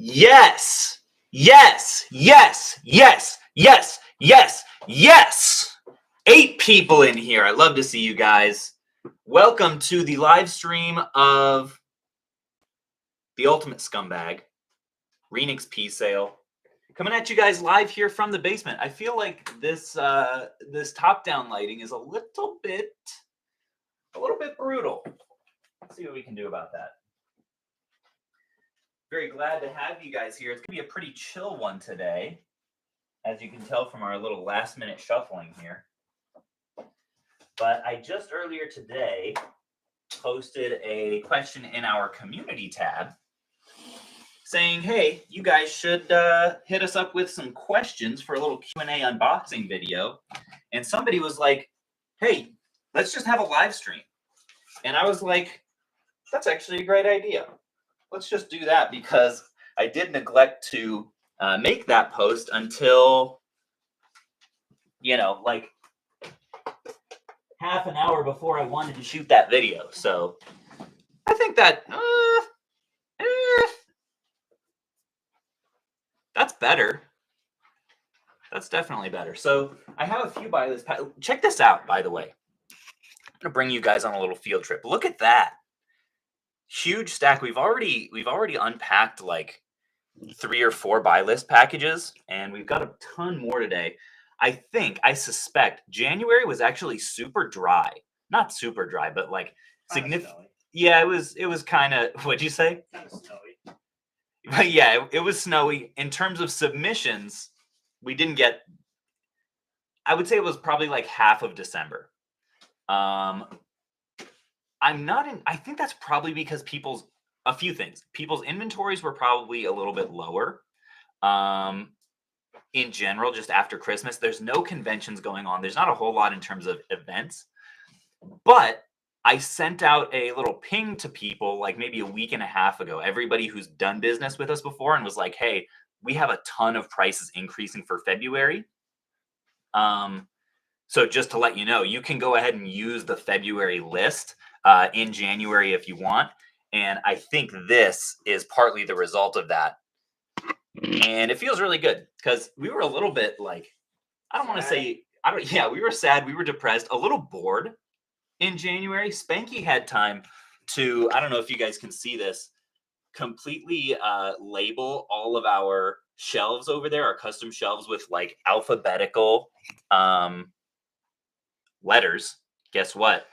Yes, yes, yes, yes, yes, yes, yes. 8 people in here. I love to see you guys. Welcome to the live stream of the Ultimate Scumbag, Renix P sale. Coming at you guys live here from the basement. I feel like this top-down lighting is a little bit brutal. Let's see what we can do about that. Very glad to have you guys here. It's going to be a pretty chill one today, as you can tell from our little last-minute shuffling here. But I just earlier today posted a question in our community tab saying, hey, you guys should hit us up with some questions for a little Q&A unboxing video. And somebody was like, hey, let's just have a live stream. And I was like, that's actually a great idea. Let's just do that, because I did neglect to make that post until, like half an hour before I wanted to shoot that video. So I think that that's better. That's definitely better. So I have a few buy list. Check this out, by the way. I'm gonna bring you guys on a little field trip. Look at that. Huge stack. We've already unpacked like 3 or 4 buy list packages, and we've got a ton more today. I suspect January was actually super dry. Not super dry, but like significant. Yeah, it was kind of, what'd you say? Kind of snowy. But yeah, it was snowy. In terms of submissions, we didn't get, I would say it was probably like half of December. I think that's probably because a few things. People's inventories were probably a little bit lower. In general, just after Christmas, there's no conventions going on. There's not a whole lot in terms of events. But I sent out a little ping to people like maybe a week and a half ago, everybody who's done business with us before, and was like, hey, we have a ton of prices increasing for February. So just to let you know, you can go ahead and use the February list in January if you want. And I think this is partly the result of that. And it feels really good, because we were a little bit like, we were sad, we were depressed, a little bored in January. Spanky had time to, I don't know if you guys can see this, completely label all of our shelves over there, our custom shelves, with like alphabetical letters. Guess what?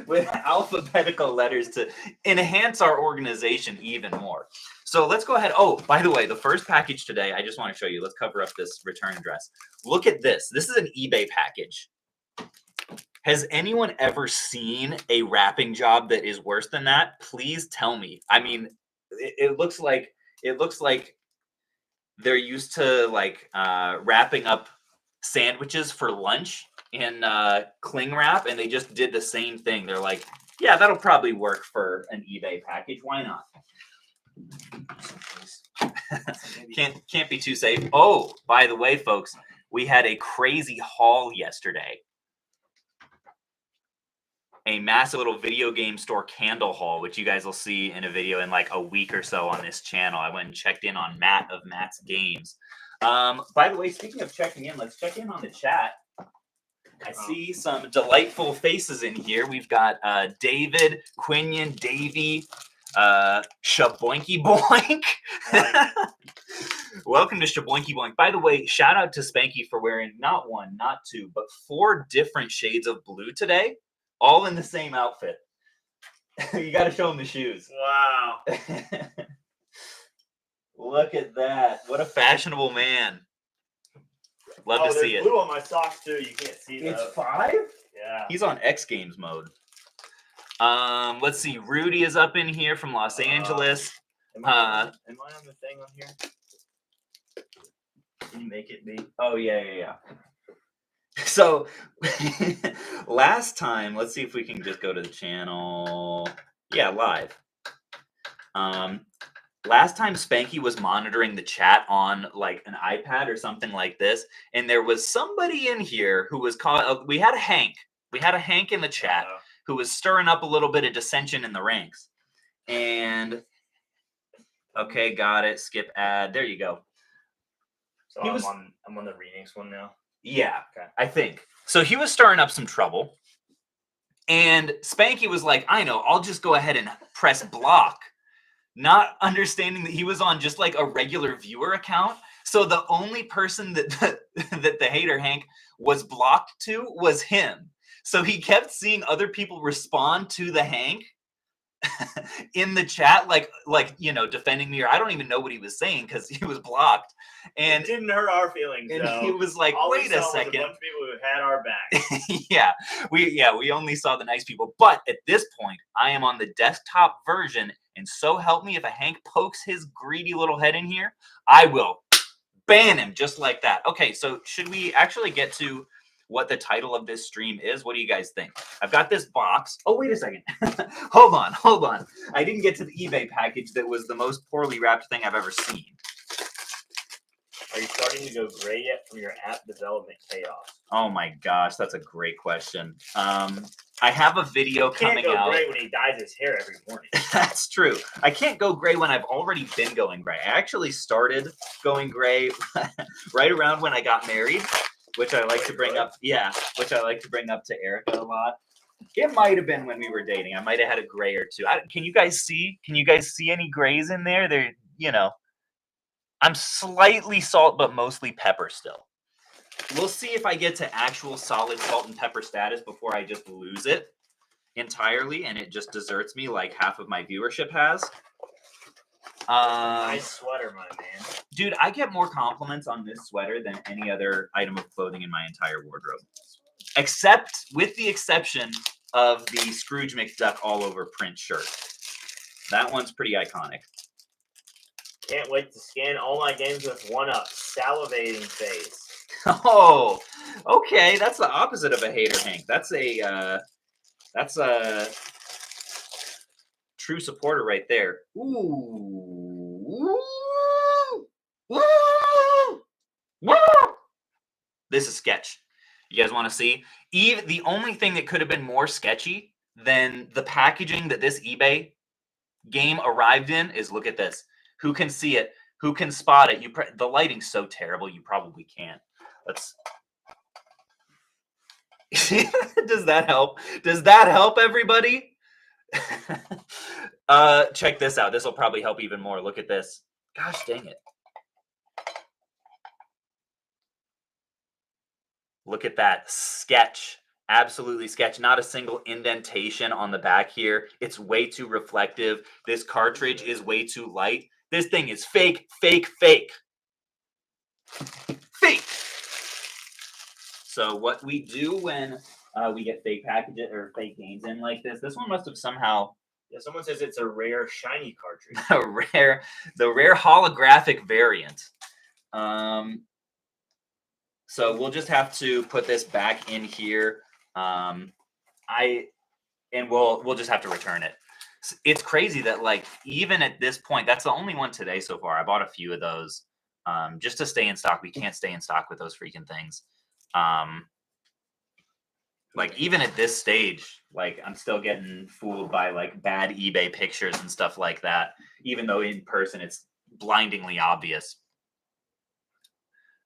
With alphabetical letters to enhance our organization even more. So let's go ahead. Oh, by the way, the first package today, I just want to show you. Let's cover up this return address. Look at this. This is an eBay package. Has anyone ever seen a wrapping job that is worse than that? Please tell me. I mean, it looks like they're used to like wrapping up sandwiches for lunch in cling wrap, and they just did the same thing. They're like, yeah, that'll probably work for an eBay package. Why not? Can't be too safe. Oh, by the way, folks, we had a crazy haul yesterday. A massive little video game store candle haul, which you guys will see in a video in like a week or so on this channel. I went and checked in on Matt of Matt's Games. By the way, speaking of checking in, let's check in on the chat. I see some delightful faces in here. We've got David, Quinion, Davey, Shaboinky Boink. Welcome to Shaboinky Boink. By the way, shout out to Spanky for wearing not 1, not 2, but 4 different shades of blue today, all in the same outfit. You got to show him the shoes. Wow. Look at that. What a fashionable man. Love to see it. Blue on my socks too. You can't see that. It's 5? Yeah. He's on X Games mode. Let's see. Rudy is up in here from Los Angeles. Am I on the thing on here? Can you make it big? Oh, yeah. So, last time, let's see if we can just go to the channel. Yeah, live. Last time Spanky was monitoring the chat on like an iPad or something like this, and there was somebody in here who was called. We had a Hank. We had a Hank in the chat who was stirring up a little bit of dissension in the ranks, and Okay, got it. Skip ad. There you go. So He I'm was- on the remix one now. Yeah, Okay. I think. So he was stirring up some trouble. And Spanky was like, I know, I'll just go ahead and press block. Not understanding that he was on just like a regular viewer account. So the only person that that the hater Hank was blocked to was him. So he kept seeing other people respond to the Hank in the chat, like defending me, or I don't even know what he was saying because he was blocked. And it didn't hurt our feelings. and though. he was like, All we wait saw a was second. a bunch of people who had our back. we only saw the nice people. But at this point, I am on the desktop version, and so help me, if a Hank pokes his greedy little head in here, I will ban him just like that. Okay, so should we actually get to what the title of this stream is? What do you guys think? I've got this box. Oh, wait a second. Hold on. I didn't get to the eBay package that was the most poorly wrapped thing I've ever seen. Are you starting to go gray yet from your app development chaos? Oh my gosh, that's a great question. I have a video coming Can't go out. gray when he dyes his hair every morning. That's true. I can't go gray when I've already been going gray. I actually started going gray right around when I got married, which I like to bring up. Yeah, which I like to bring up to Erica a lot. It might have been when we were dating. I might have had a gray or two. Can you guys see? Can you guys see any grays in there? They're, I'm slightly salt, but mostly pepper still. We'll see if I get to actual solid salt and pepper status before I just lose it entirely and it just deserts me like half of my viewership has. Nice sweater, my man. Dude, I get more compliments on this sweater than any other item of clothing in my entire wardrobe. Except, with the exception of the Scrooge McDuck all over print shirt. That one's pretty iconic. Can't wait to scan all my games with 1-up. Salivating face. Oh, okay. That's the opposite of a hater, Hank. That's a true supporter right there. Ooh. Woo! Woo! This is sketch. You guys want to see? Even the only thing that could have been more sketchy than the packaging that this eBay game arrived in is, look at this. Who can see it? Who can spot it? The lighting's so terrible, you probably can't. Let's. Does that help? Does that help, everybody? Check this out. This will probably help even more. Look at this. Gosh dang it. Look at that. Sketch. Absolutely sketch. Not a single indentation on the back here. It's way too reflective. This cartridge is way too light. This thing is fake, fake, fake. Fake. So what we do when we get fake packages or fake games in like this one must have somehow. Yeah, someone says it's a rare shiny cartridge. the rare holographic variant. So we'll just have to put this back in here. We'll just have to return it. It's crazy that like even at this point, that's the only one today so far. I bought a few of those just to stay in stock. We can't stay in stock with those freaking things. Like even at this stage, like I'm still getting fooled by like bad eBay pictures and stuff like that, even though in person it's blindingly obvious.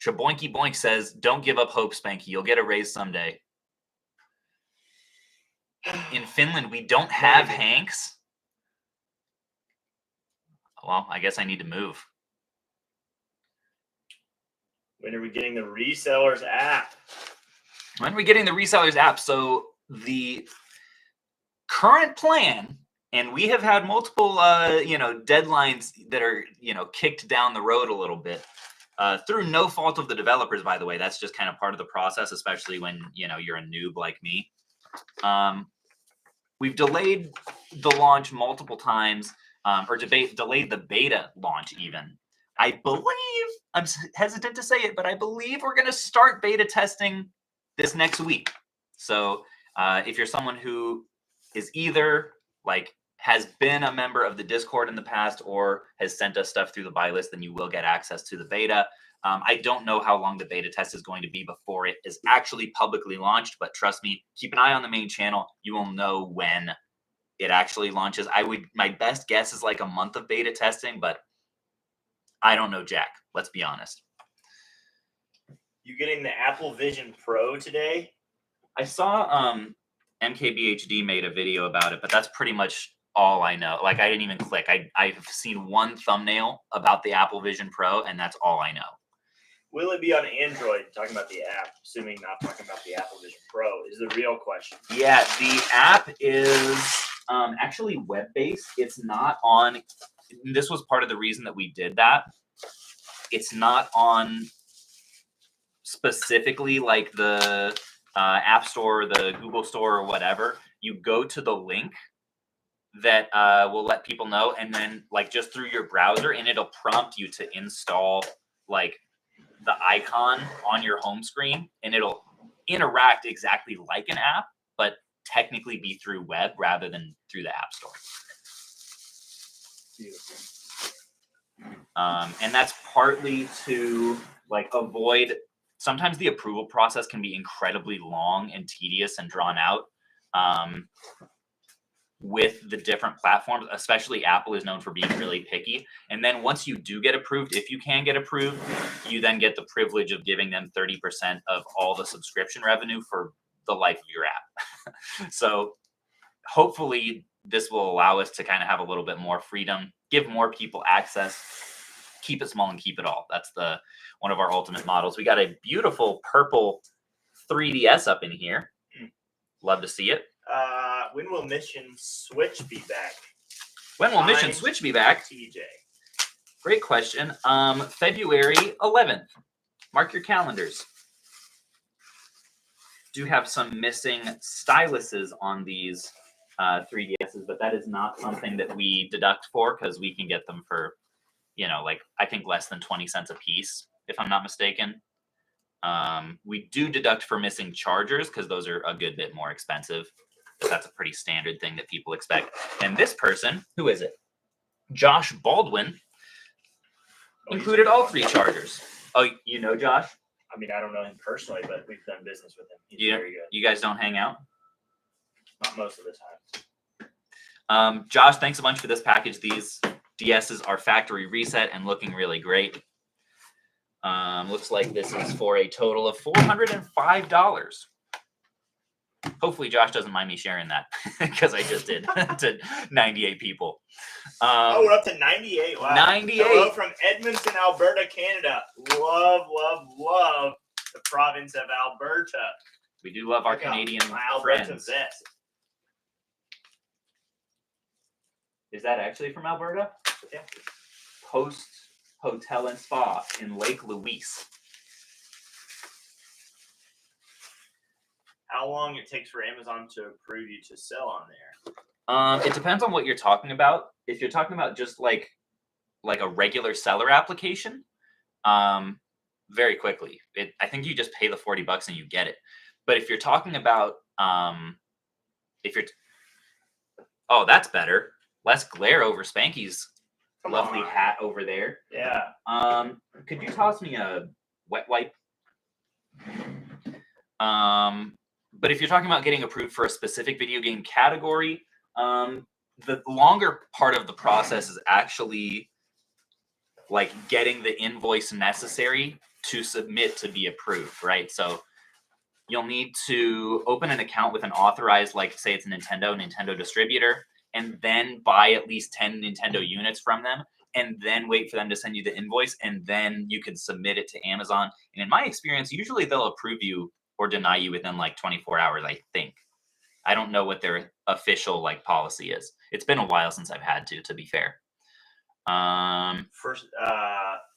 Shaboinky Boink says, don't give up hope, Spanky. You'll get a raise someday. In Finland, we don't have Hanks. Well, I guess I need to move. When are we getting the resellers app? When are we getting the resellers app? So the current plan, and we have had multiple, deadlines that are, kicked down the road a little bit. Through no fault of the developers, by the way. That's just kind of part of the process, especially when, you're a noob like me. We've delayed the launch multiple times, or delayed the beta launch even. I believe, I'm hesitant to say it, but I believe we're going to start beta testing this next week. So if you're someone who is either like has been a member of the Discord in the past or has sent us stuff through the buy list, then you will get access to the beta. I don't know how long the beta test is going to be before it is actually publicly launched, but trust me, keep an eye on the main channel. You will know when it actually launches. My best guess is like a month of beta testing, but I don't know jack. Let's be honest. You getting the Apple Vision Pro today? I saw MKBHD made a video about it, but that's pretty much all I know. Like, I didn't even click. I've seen one thumbnail about the Apple Vision Pro, and that's all I know. Will it be on Android? Talking about the app, assuming not talking about the Apple Vision Pro, is the real question. Yeah, the app is actually web-based. It's not on. This was part of the reason that we did that. It's not on specifically like the App Store, the Google Store, or whatever. You go to the link that will let people know, and then like just through your browser, and it'll prompt you to install like the icon on your home screen, and it'll interact exactly like an app, but technically be through web rather than through the App Store. Beautiful. And that's partly to like avoid. Sometimes the approval process can be incredibly long and tedious and drawn out. With the different platforms, especially Apple is known for being really picky. And then once you do get approved, if you can get approved, you then get the privilege of giving them 30% of all the subscription revenue for the life of your app. So hopefully this will allow us to kind of have a little bit more freedom, give more people access, keep it small and keep it all. That's one of our ultimate models. We got a beautiful purple 3DS up in here. Love to see it. When will Mission Switch be back? When will Mission Switch be back? TJ. Great question. February 11th. Mark your calendars. Do have some missing styluses on these 3DSs, but that is not something that we deduct for because we can get them for, like I think less than 20 cents a piece, if I'm not mistaken. We do deduct for missing chargers because those are a good bit more expensive. That's a pretty standard thing that people expect. And this person, who is it? Josh Baldwin, included all 3 chargers. Oh, you know Josh? I mean, I don't know him personally, but we've done business with him. He's very good. You guys don't hang out? Not most of the time. Josh, thanks a bunch for this package. These DSs are factory reset and looking really great. Looks like this is for a total of $405. Hopefully Josh doesn't mind me sharing that because I just did to 98 people. We're up to 98. Wow. 98. Hello from Edmonton, Alberta, Canada. Love, love, love the province of Alberta. We do love our Canadian Alberta friends. vest. Is that actually from Alberta? Yeah. Post Hotel and Spa in Lake Louise. How long it takes for Amazon to approve you to sell on there? It depends on what you're talking about. If you're talking about just like a regular seller application, very quickly. I think you just pay the $40 and you get it. But if you're talking about oh, that's better. Less glare over Spanky's lovely hat over there. Yeah. Could you toss me a wet wipe? But if you're talking about getting approved for a specific video game category, the longer part of the process is actually like getting the invoice necessary to submit to be approved, right? So you'll need to open an account with an authorized, like say it's a Nintendo distributor, and then buy at least 10 Nintendo units from them, and then wait for them to send you the invoice, and then you can submit it to Amazon. And in my experience, usually they'll approve you or deny you within like 24 hours, I think. I don't know what their official like policy is. It's been a while since I've had to be fair. First,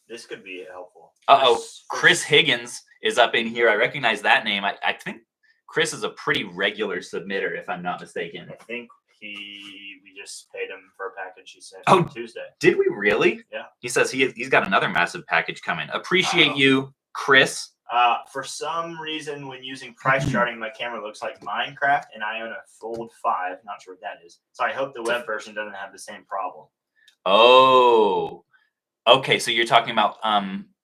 this could be helpful. Chris Higgins is up in here. I recognize that name. I think Chris is a pretty regular submitter, if I'm not mistaken. I think we just paid him for a package he sent Oh, on Tuesday. Did we really? Yeah. He says he's got another massive package coming. Appreciate you, Chris. For some reason, when using price charting, my camera looks like Minecraft, and I own a Fold 5. Not sure what that is. So I hope the web version doesn't have the same problem. Oh, okay. So you're talking about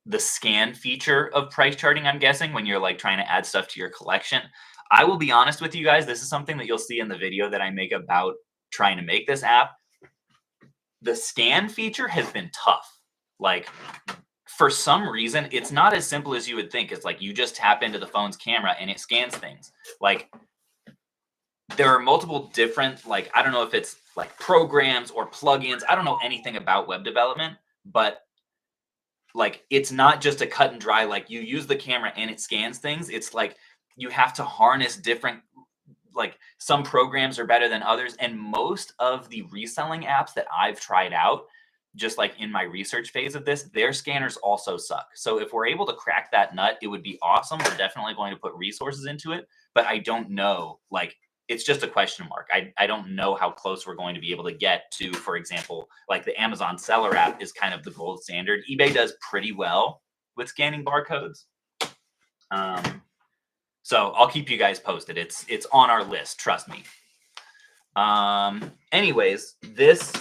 the scan feature of price charting, I'm guessing, when you're like trying to add stuff to your collection. I will be honest with you guys. This is something that you'll see in the video that I make about trying to make this app. The scan feature has been tough. like for some reason, it's not as simple as you would think. It's like you just tap into the phone's camera and it scans things. Like there are multiple different, like, I don't know if it's like programs or plugins. I don't know anything about web development, but like it's not just a cut and dry, like you use the camera and it scans things. It's like you have to harness different, like some programs are better than others. And most of the reselling apps that I've tried out, just like in my research phase of this, their scanners also suck. So if we're able to crack that nut, it would be awesome. We're definitely going to put resources into it, but I don't know, like, it's just a question mark. I don't know how close we're going to be able to get to, for example, like the Amazon seller app is kind of the gold standard. eBay does pretty well with scanning barcodes. So I'll keep you guys posted. It's on our list, trust me. Anyways, this,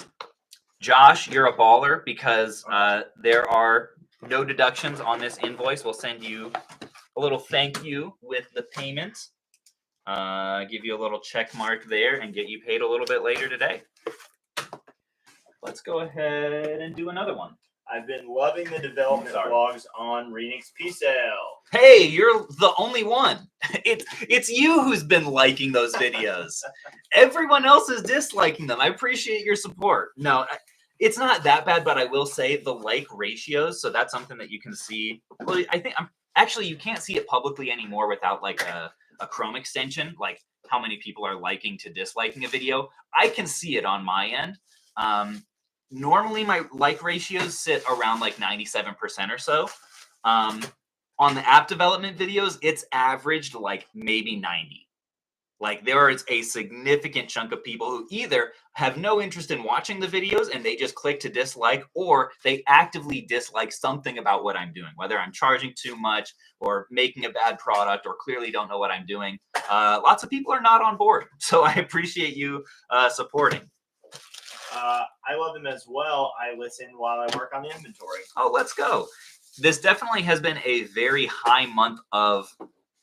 Josh, you're a baller because there are no deductions on this invoice. We'll send you a little thank you with the payment. Give you a little check mark there and get you paid a little bit later today. Let's go ahead and do another one. I've been loving the development vlogs on Renix P-Sale. Hey, you're the only one. It's you who's been liking those videos. Everyone else is disliking them. I appreciate your support. No, it's not that bad, but I will say the like ratios. So that's something that you can see. Well, I think actually you can't see it publicly anymore without like a Chrome extension, like how many people are liking to disliking a video. I can see it on my end. Normally my like ratios sit around like 97% or so. On the app development videos, it's averaged like maybe 90. Like there is a significant chunk of people who either have no interest in watching the videos and they just click to dislike, or they actively dislike something about what I'm doing, whether I'm charging too much or making a bad product or clearly don't know what I'm doing. Lots of people are not on board. So I appreciate you supporting. I love them as well. I listen while I work on the inventory. Oh, let's go. This definitely has been a very high month of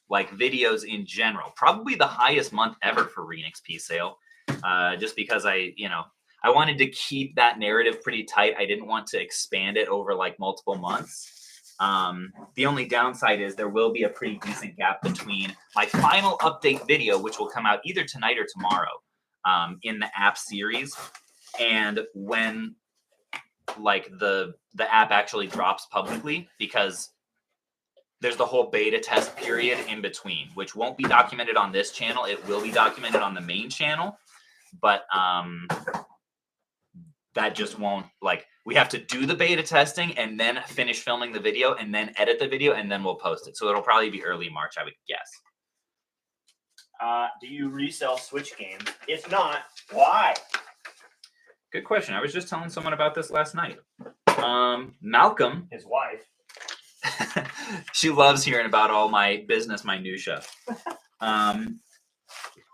like videos in general. Probably the highest month ever for Renix P-Sale. Just because I wanted to keep that narrative pretty tight. I didn't want to expand it over like multiple months. The only downside is there will be a pretty decent gap between my final update video, which will come out either tonight or tomorrow in the app series, and when like the app actually drops publicly, because there's the whole beta test period in between, which won't be documented on this channel. It will be documented on the main channel, but that just won't, like, we have to do the beta testing and then finish filming the video and then edit the video and then we'll post it. So it'll probably be early March, I would guess. Do you resell Switch games? If not, why? Good question. I was just telling someone about this last night. Malcolm, his wife, she loves hearing about all my business minutia.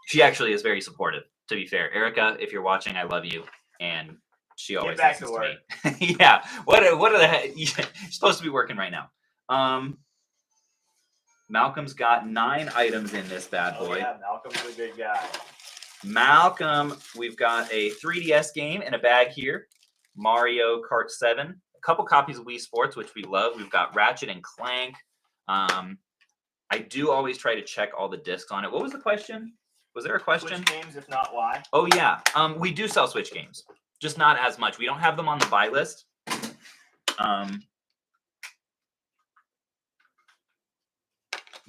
She actually is very supportive, to be fair. Erica, if you're watching, I love you, and she always listens to me. Yeah. What are the heck? You're supposed to be working right now. Malcolm's got 9 items in this bad boy. Yeah, Malcolm's a good guy. Malcolm, we've got a 3DS game in a bag here. Mario Kart 7. A couple copies of Wii Sports, which we love. We've got Ratchet and Clank. I do always try to check all the discs on it. What was the question? Was there a question? Switch games, if not, why? Oh, yeah. We do sell Switch games. Just not as much. We don't have them on the buy list.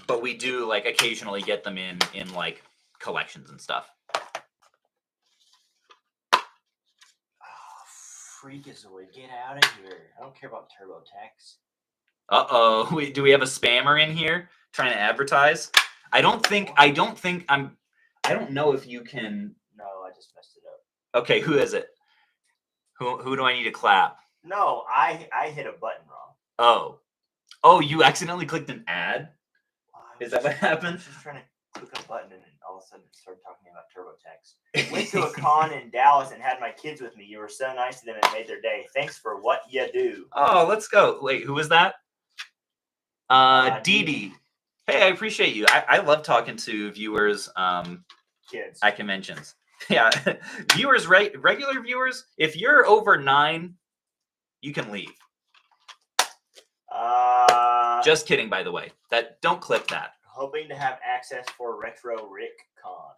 But we do, like, occasionally get them in like, collections and stuff. Freakazoid, get out of here. I don't care about TurboTax. Uh-oh. Do we have a spammer in here trying to advertise? I don't know if you can. No, I just messed it up. Okay, who is it? Who do I need to clap? No, I hit a button wrong. Oh, you accidentally clicked an ad? Is that what happened? I was just trying to click a button and all of a sudden it started talking about TurboTax. Went to a con in Dallas and had my kids with me. You were so nice to them and made their day. Thanks for what you do. Oh, let's go. Wait, who was that? Dee Dee. Hey, I appreciate you. I love talking to viewers kids at conventions. Yeah. Viewers, regular viewers, if you're over 9, you can leave. Just kidding, by the way. Don't clip that. Hoping to have access for Retro Rick Con.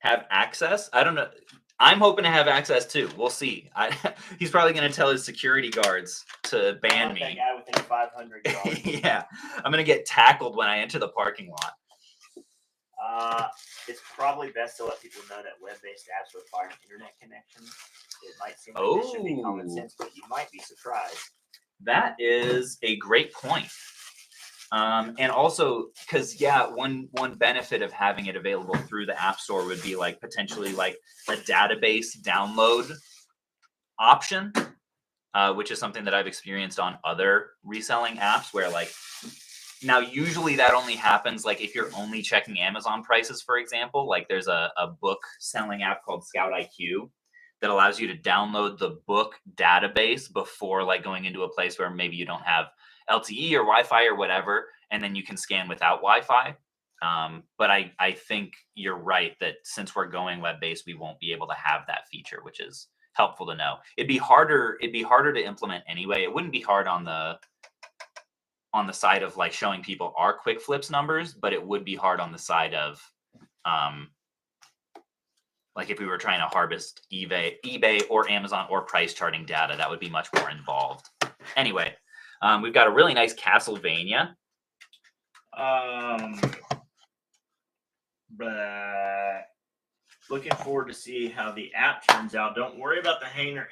Have access? I don't know. I'm hoping to have access too. We'll see. He's probably going to tell his security guards to ban me. That guy within 500 yards. Yeah, I'm going to get tackled when I enter the parking lot. It's probably best to let people know that web-based apps require an internet connection. It might seem like this should be common sense, but you might be surprised. That is a great point. And also, because one benefit of having it available through the App Store would be like potentially like a database download option, which is something that I've experienced on other reselling apps where like, now usually that only happens like if you're only checking Amazon prices, for example. Like there's a book selling app called Scout IQ that allows you to download the book database before like going into a place where maybe you don't have LTE or Wi-Fi or whatever, and then you can scan without Wi-Fi. But I think you're right that since we're going web-based, we won't be able to have that feature, which is helpful to know. It'd be harder to implement anyway. It wouldn't be hard on the side of like showing people our quick flips numbers, but it would be hard on the side of like if we were trying to harvest eBay or Amazon or price charting data, that would be much more involved. Anyway, we've got a really nice Castlevania. But looking forward to see how the app turns out. Don't worry about the hater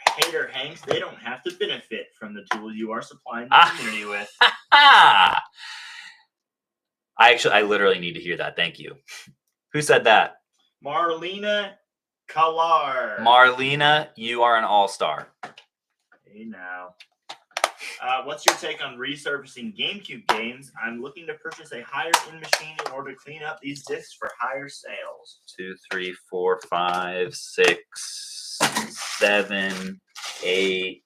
hanks. They don't have to benefit from the tools you are supplying the community with. I literally need to hear that. Thank you. Who said that? Marlena Kalar. Marlena, you are an all-star. Hey now. What's your take on resurfacing GameCube games? I'm looking to purchase a higher-end machine in order to clean up these discs for higher sales. 2, 3, 4, 5, 6, 7, 8.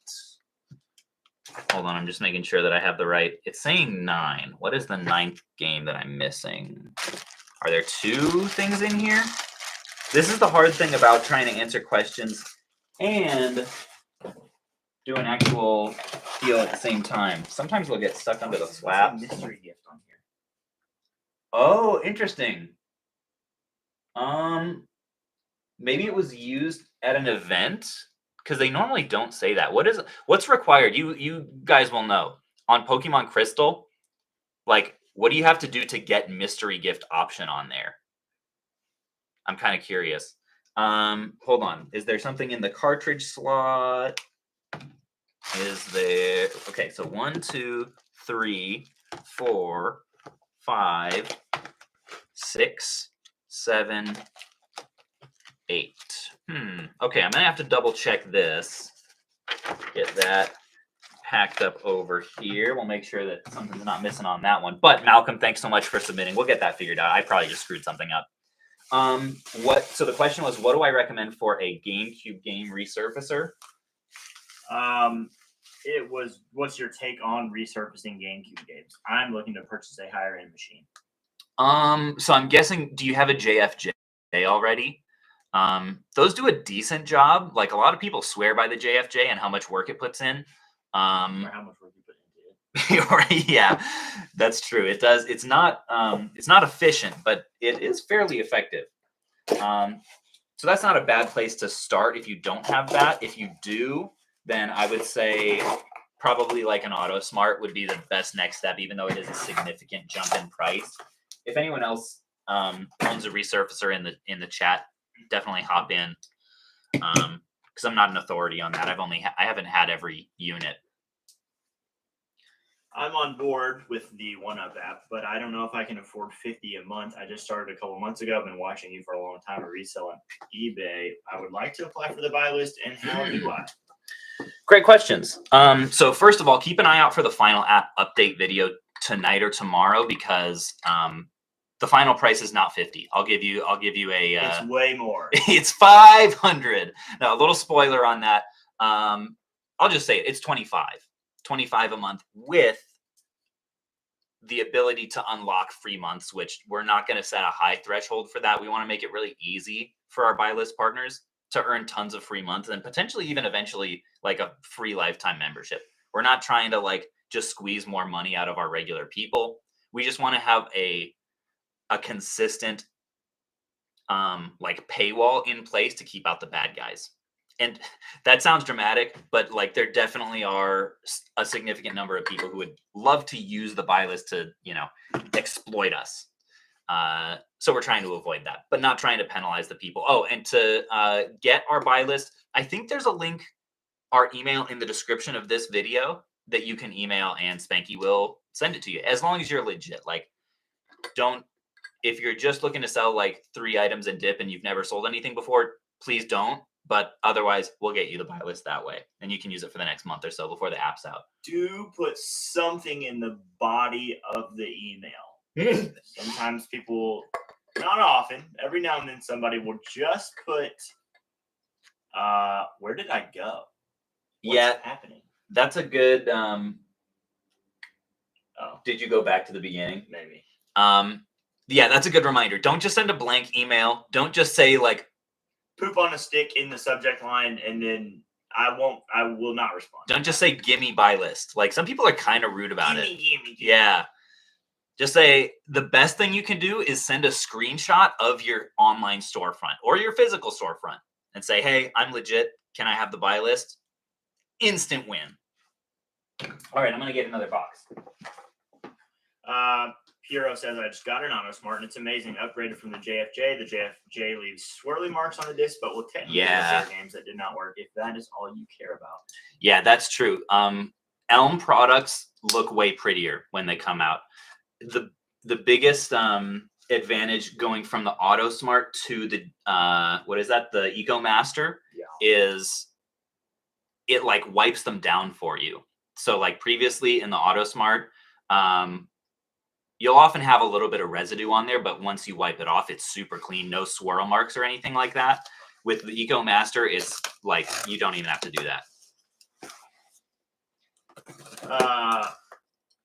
Hold on, I'm just making sure that I have the right. It's saying 9. What is the 9th game that I'm missing? Are there 2 things in here? This is the hard thing about trying to answer questions and do an actual deal at the same time. Sometimes we'll get stuck under the flap. Mystery gift on here. Oh, interesting. Maybe it was used at an event because they normally don't say that. What's required? You guys will know on Pokemon Crystal. Like, what do you have to do to get mystery gift option on there? I'm kind of curious. Hold on. Is there something in the cartridge slot? Is there? Okay, so 1, 2, 3, 4, 5, 6, 7, 8. Okay, I'm gonna have to double check this. Get that packed up over here. We'll make sure that something's not missing on that one. But Malcolm, thanks so much for submitting. We'll get that figured out. I probably just screwed something up. So the question was, what do I recommend for a GameCube game resurfacer? It was, what's your take on resurfacing GameCube games? I'm looking to purchase a higher end machine. So I'm guessing, do you have a JFJ already? Those do a decent job. Like a lot of people swear by the JFJ and how much work it puts in. Or how much work you put into it. Yeah, that's true. It does. It's not efficient, but it is fairly effective. So that's not a bad place to start if you don't have that. If you do, then I would say probably like an AutoSmart would be the best next step, even though it is a significant jump in price. If anyone else owns a resurfacer in the chat, definitely hop in because I'm not an authority on that. I haven't had every unit. I'm on board with the 1UP app, but I don't know if I can afford $50 a month. I just started a couple months ago. I've been watching you for a long time. I resell on eBay. I would like to apply for the buy list, and how do I? Great questions. So first of all, keep an eye out for the final app update video tonight or tomorrow because the final price is not 50. I'll give you a. It's way more. It's 500. Now a little spoiler on that. I'll just say it's 25. 25 a month with the ability to unlock free months, which we're not going to set a high threshold for that. We want to make it really easy for our buy list partners to earn tons of free months and potentially even eventually like a free lifetime membership. We're not trying to like just squeeze more money out of our regular people. We just want to have a consistent like paywall in place to keep out the bad guys. And that sounds dramatic, but like there definitely are a significant number of people who would love to use the buy list to, exploit us. So we're trying to avoid that, but not trying to penalize the people. Oh, and to get our buy list, I think there's a link, our email in the description of this video that you can email, and Spanky will send it to you as long as you're legit. Like, if you're just looking to sell like 3 items and dip and you've never sold anything before, please don't. But otherwise, we'll get you the buy list that way, and you can use it for the next month or so before the app's out. Do put something in the body of the email. Sometimes people, not often, every now and then somebody will just put, where did I go? What's happening? That's a good, did you go back to the beginning? Maybe. Yeah, that's a good reminder. Don't just send a blank email. Don't just say like, poop on a stick in the subject line, and then I will not respond. Don't just say gimme buy list. Like, some people are kind of rude about it. Gimme. Yeah. Just say the best thing you can do is send a screenshot of your online storefront or your physical storefront and say, hey, I'm legit. Can I have the buy list? Instant win. All right, I'm going to get another box. Piero says, I just got an AutoSmart and it's amazing. Upgraded from the JFJ. The JFJ leaves swirly marks on the disc, but will technically repair games that did not work if that is all you care about. Yeah, that's true. Elm products look way prettier when they come out. The biggest advantage going from the AutoSmart to the the EcoMaster is it like wipes them down for you. So like previously in the AutoSmart, you'll often have a little bit of residue on there, but once you wipe it off, it's super clean. No swirl marks or anything like that. With the EcoMaster, it's like you don't even have to do that.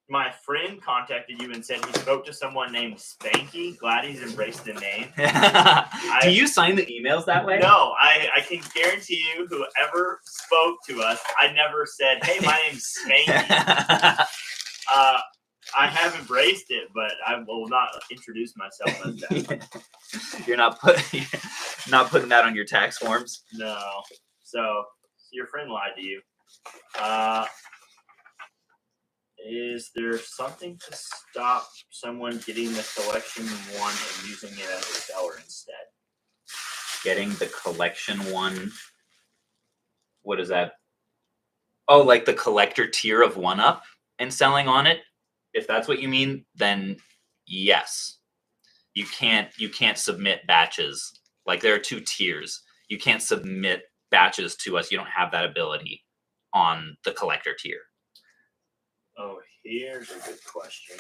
My friend contacted you and said he spoke to someone named Spanky. Glad he's embraced the name. Do you sign the emails that way? No, I can guarantee you whoever spoke to us, I never said, hey, my name's Spanky. I have embraced it, but I will not introduce myself as that. You're not putting that on your tax forms? No. So your friend lied to you. Is there something to stop someone getting the collection one and using it as a seller instead? Getting the collection one? What is that? Oh, like the collector tier of 1-Up and selling on it? If that's what you mean, then yes. You can't submit batches. Like, there are 2 tiers. You can't submit batches to us. You don't have that ability on the collector tier. Oh, here's a good question.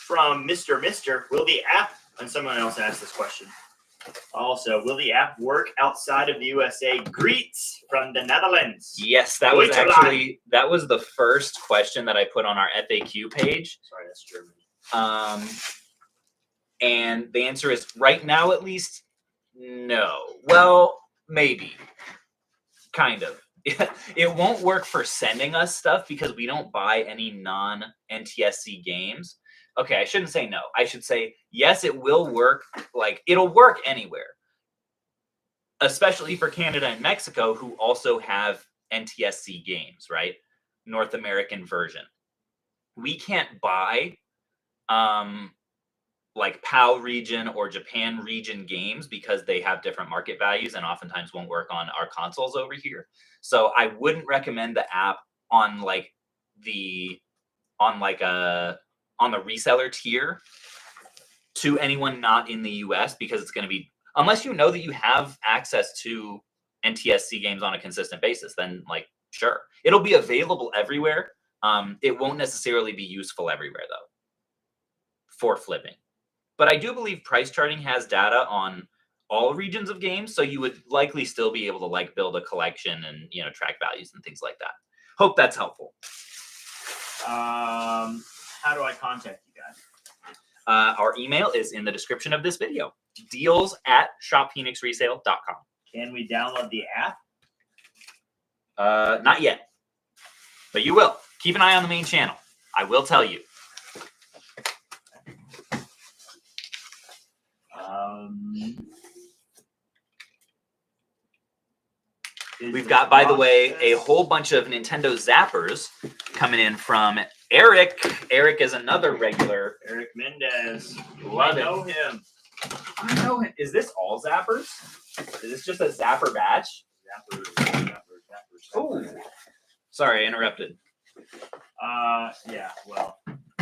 From Mr. Will the app, and someone else asked this question. Also, will the app work outside of the USA? Greets from the Netherlands. Yes, that was the first question that I put on our FAQ page. Sorry, that's Germany. And the answer is, right now at least, no. Well, maybe. Kind of. It won't work for sending us stuff because we don't buy any non-NTSC games. Okay, I shouldn't say no. I should say, yes, it will work. Like, it'll work anywhere. Especially for Canada and Mexico, who also have NTSC games, right? North American version. We can't buy like PAL region or Japan region games because they have different market values and oftentimes won't work on our consoles over here. So I wouldn't recommend the app on the reseller tier to anyone not in the US, because it's going to be, unless you know that you have access to NTSC games on a consistent basis, then like, sure. It'll be available everywhere. It won't necessarily be useful everywhere though for flipping. But I do believe price charting has data on all regions of games, so you would likely still be able to like build a collection and track values and things like that. Hope that's helpful. How do I contact you guys? Our email is in the description of this video. deals@shopphoenixresale.com. Can we download the app? Not yet, but you will. Keep an eye on the main channel. I will tell you. We've got, by the way, a whole bunch of Nintendo Zappers coming in from Eric. Eric is another regular. Eric Mendez. Love it. I know him. I know him. Is this all Zappers? Is this just a Zapper batch? Zapper. Oh, sorry, I interrupted. Yeah, well,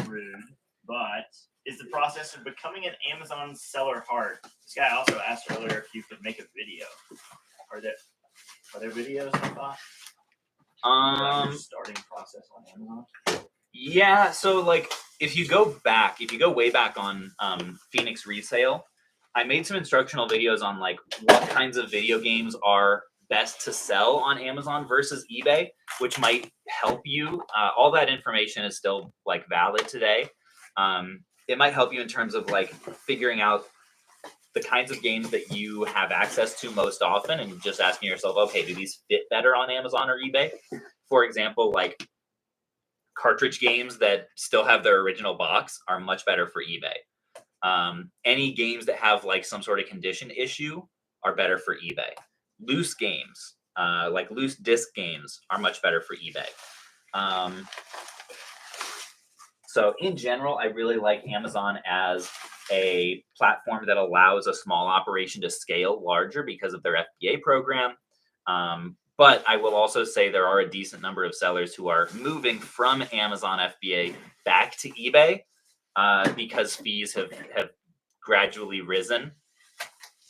rude. But is the process of becoming an Amazon seller hard? This guy also asked earlier if you could make a video. Are there videos, I thought? Starting process on Amazon? Yeah, so like if you go way back on Phoenix Resale, I made some instructional videos on like what kinds of video games are best to sell on Amazon versus eBay, which might help you. All that information is still like valid today. It might help you in terms of like figuring out the kinds of games that you have access to most often and just asking yourself, okay, do these fit better on Amazon or eBay? For example, like cartridge games that still have their original box are much better for eBay. Any games that have like some sort of condition issue are better for eBay. Loose games, like loose disc games, are much better for eBay. So in general, I really like Amazon as a platform that allows a small operation to scale larger because of their FBA program. But I will also say there are a decent number of sellers who are moving from Amazon FBA back to eBay because fees have gradually risen.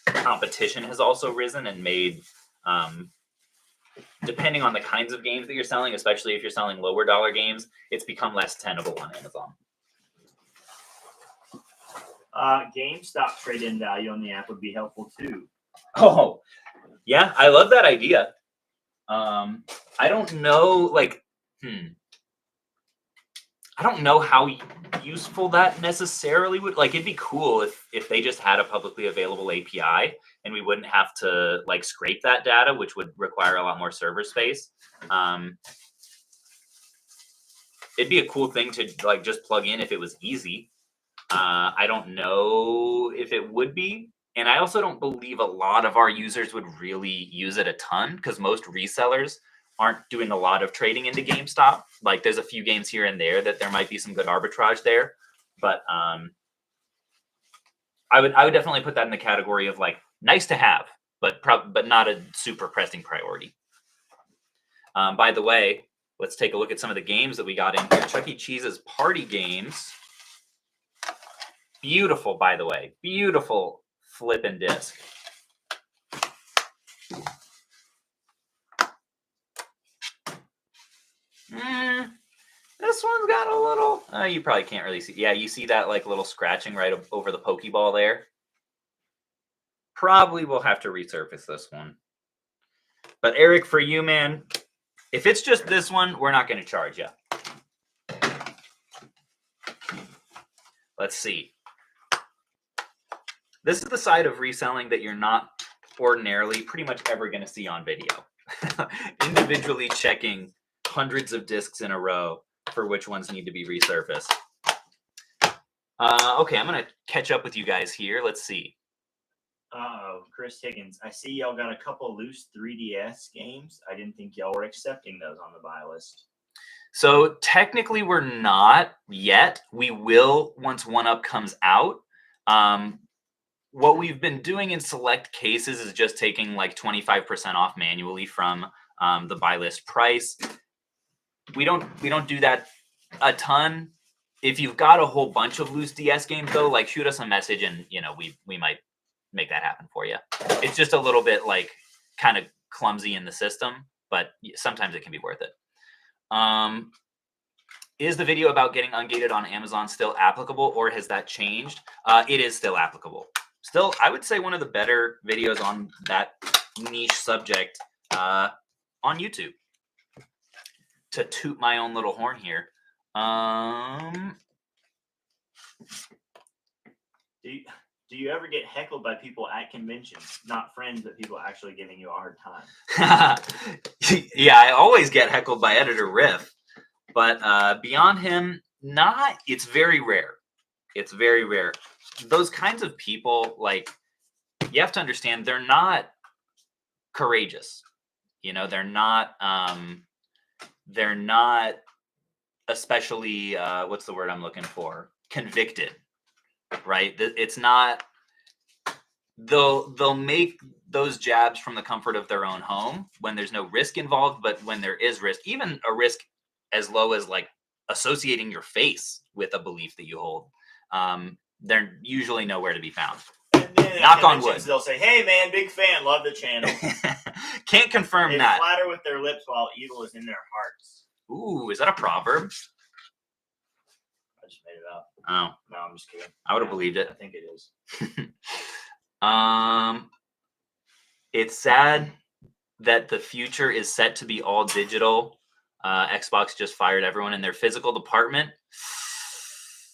Competition has also risen and made, depending on the kinds of games that you're selling, especially if you're selling lower dollar games, it's become less tenable on Amazon. GameStop trade-in value on the app would be helpful too. Oh, yeah, I love that idea. I don't know, like, I don't know how useful that necessarily would. Like, it'd be cool if they just had a publicly available API and we wouldn't have to like scrape that data, which would require a lot more server space. It'd be a cool thing to like just plug in if it was easy. I don't know if it would be. And I also don't believe a lot of our users would really use it a ton because most resellers aren't doing a lot of trading into GameStop. Like there's a few games here and there that there might be some good arbitrage there. But I would definitely put that in the category of like nice to have, but not a super pressing priority. By the way, let's take a look at some of the games that we got in here. Chuck E. Cheese's Party Games. Beautiful, by the way. Beautiful flipping disc. This one's got a little... you probably can't really see. Yeah, you see that like little scratching right over the Pokeball there? Probably will have to resurface this one. But Eric, for you, man, if it's just this one, we're not going to charge you. Let's see. This is the side of reselling that you're not ordinarily pretty much ever going to see on video. Individually checking hundreds of discs in a row for which ones need to be resurfaced. Okay, I'm going to catch up with you guys here. Let's see. Chris Higgins. I see y'all got a couple loose 3DS games. I didn't think y'all were accepting those on the buy list. So technically we're not yet. We will once 1UP comes out. What we've been doing in select cases is just taking like 25% off manually from the buy list price. We don't do that a ton. If you've got a whole bunch of loose DS games though, like shoot us a message and we might make that happen for you. It's just a little bit like kind of clumsy in the system, but sometimes it can be worth it. Is the video about getting ungated on Amazon still applicable or has that changed? It is still applicable. Still, I would say one of the better videos on that niche subject on YouTube. To toot my own little horn here. Do you ever get heckled by people at conventions? Not friends, but people actually giving you a hard time. Yeah, I always get heckled by Editor Riff. But beyond him, it's very rare. It's very rare. Those kinds of people, like, you have to understand, they're not courageous. They're not especially what's the word I'm looking for? Convicted, right? It's not. They'll make those jabs from the comfort of their own home when there's no risk involved, but when there is risk, even a risk as low as like associating your face with a belief that you hold, they're usually nowhere to be found. Knock on wood. They'll say, "Hey man, big fan, love the channel." Can't confirm they that. Flatter with their lips while evil is in their hearts. Ooh, is that a proverb? I just made it up. Oh. No, I'm just kidding. I would have believed it. I think it is. It's sad that the future is set to be all digital. Xbox just fired everyone in their physical department.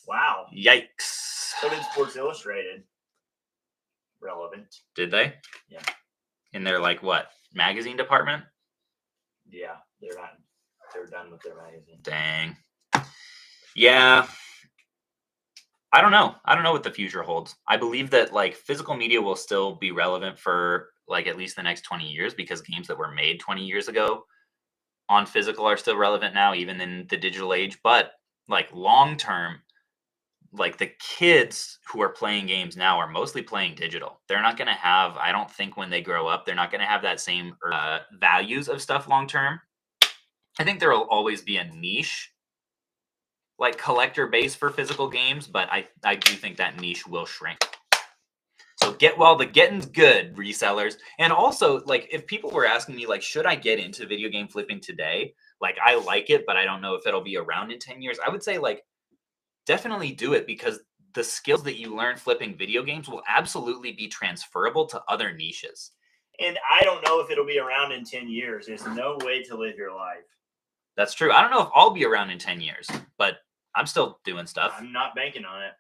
Wow. Yikes. So did Sports Illustrated. Relevant. Did they? Yeah. In their magazine department? Yeah, they're done with their magazine. Dang. Yeah. I don't know what the future holds. I believe that physical media will still be relevant for at least the next 20 years, because games that were made 20 years ago on physical are still relevant now, even in the digital age. But long term, the kids who are playing games now are mostly playing digital. They're not going to have, I don't think when they grow up, they're not going to have that same values of stuff long term. I think there will always be a niche collector base for physical games, but I do think that niche will shrink. So the getting's good, resellers. And also, if people were asking me, should I get into video game flipping today? I like it, but I don't know if it'll be around in 10 years. I would say, definitely do it, because the skills that you learn flipping video games will absolutely be transferable to other niches. And I don't know if it'll be around in 10 years. There's no way to live your life. That's true. I don't know if I'll be around in 10 years, but I'm still doing stuff. I'm not banking on it.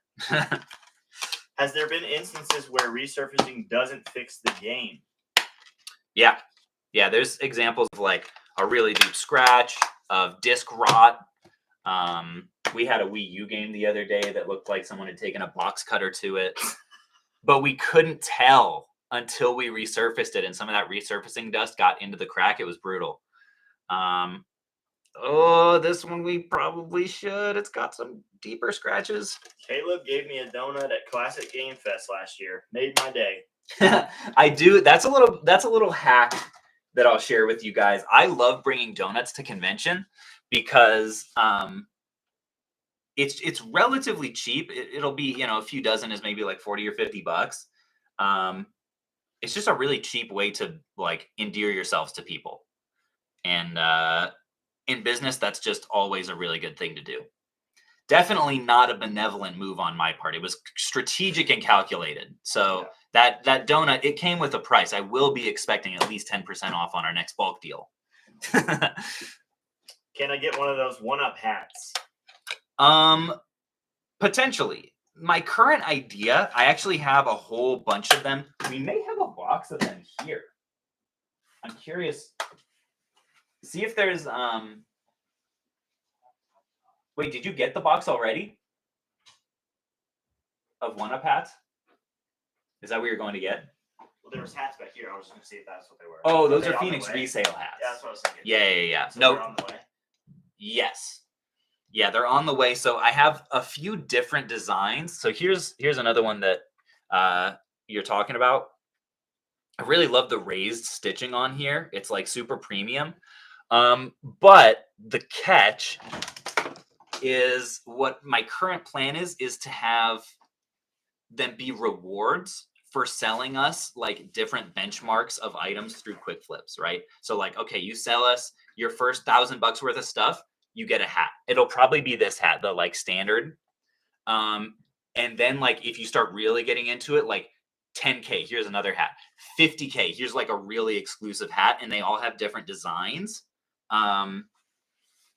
Has there been instances where resurfacing doesn't fix the game? Yeah. There's examples of a really deep scratch, of disc rot. We had a Wii U game the other day that looked like someone had taken a box cutter to it, but we couldn't tell until we resurfaced it, and some of that resurfacing dust got into the crack. It was brutal. This one we probably should. It's got some deeper scratches. Caleb gave me a donut at Classic Game Fest last year. Made my day. I do. That's a little hack that I'll share with you guys. I love bringing donuts to convention because it's relatively cheap. It'll be, a few dozen is maybe $40 or $50. It's just a really cheap way to endear yourselves to people. And in business, that's just always a really good thing to do. Definitely not a benevolent move on my part. It was strategic and calculated. So that donut, it came with a price. I will be expecting at least 10% off on our next bulk deal. Can I get one of those one-up hats? Potentially. My current idea, I actually have a whole bunch of them. We may have a box of them here. I'm curious. See if there's wait, did you get the box already? Of one-up hats? Is that what you're going to get? Well, there was hats back here. I was just going to see if that's what they were. Oh, those are Phoenix resale hats. Yeah, that's what I was thinking. Yeah. So they're on the way? Yes. Yeah, they're on the way. So I have a few different designs. So here's another one that you're talking about. I really love the raised stitching on here. It's super premium. But the catch is, what my current plan is to have them be rewards for selling us different benchmarks of items through quick flips, right? So okay, you sell us your first $1,000 worth of stuff, you get a hat. It'll probably be this hat, the standard. And then if you start really getting into it, $10K, here's another hat. $50K, here's a really exclusive hat, and they all have different designs.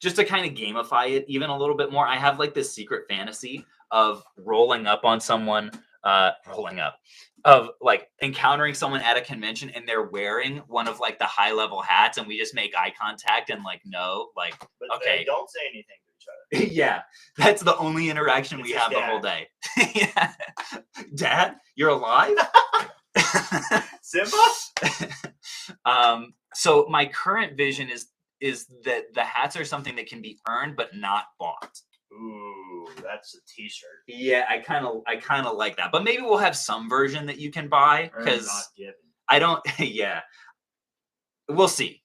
Just to kind of gamify it even a little bit more, I have this secret fantasy of rolling up on someone rolling up, of like encountering someone at a convention and they're wearing one of like the high level hats, and we just make eye contact and like but okay, they don't say anything to each other. Yeah, that's the only interaction we have the whole day. Yeah. Dad, you're alive? Simba? So my current vision is that the hats are something that can be earned but not bought. Ooh, that's a t-shirt. Yeah, I kind of like that. But maybe we'll have some version that you can buy, because I don't yeah. We'll see.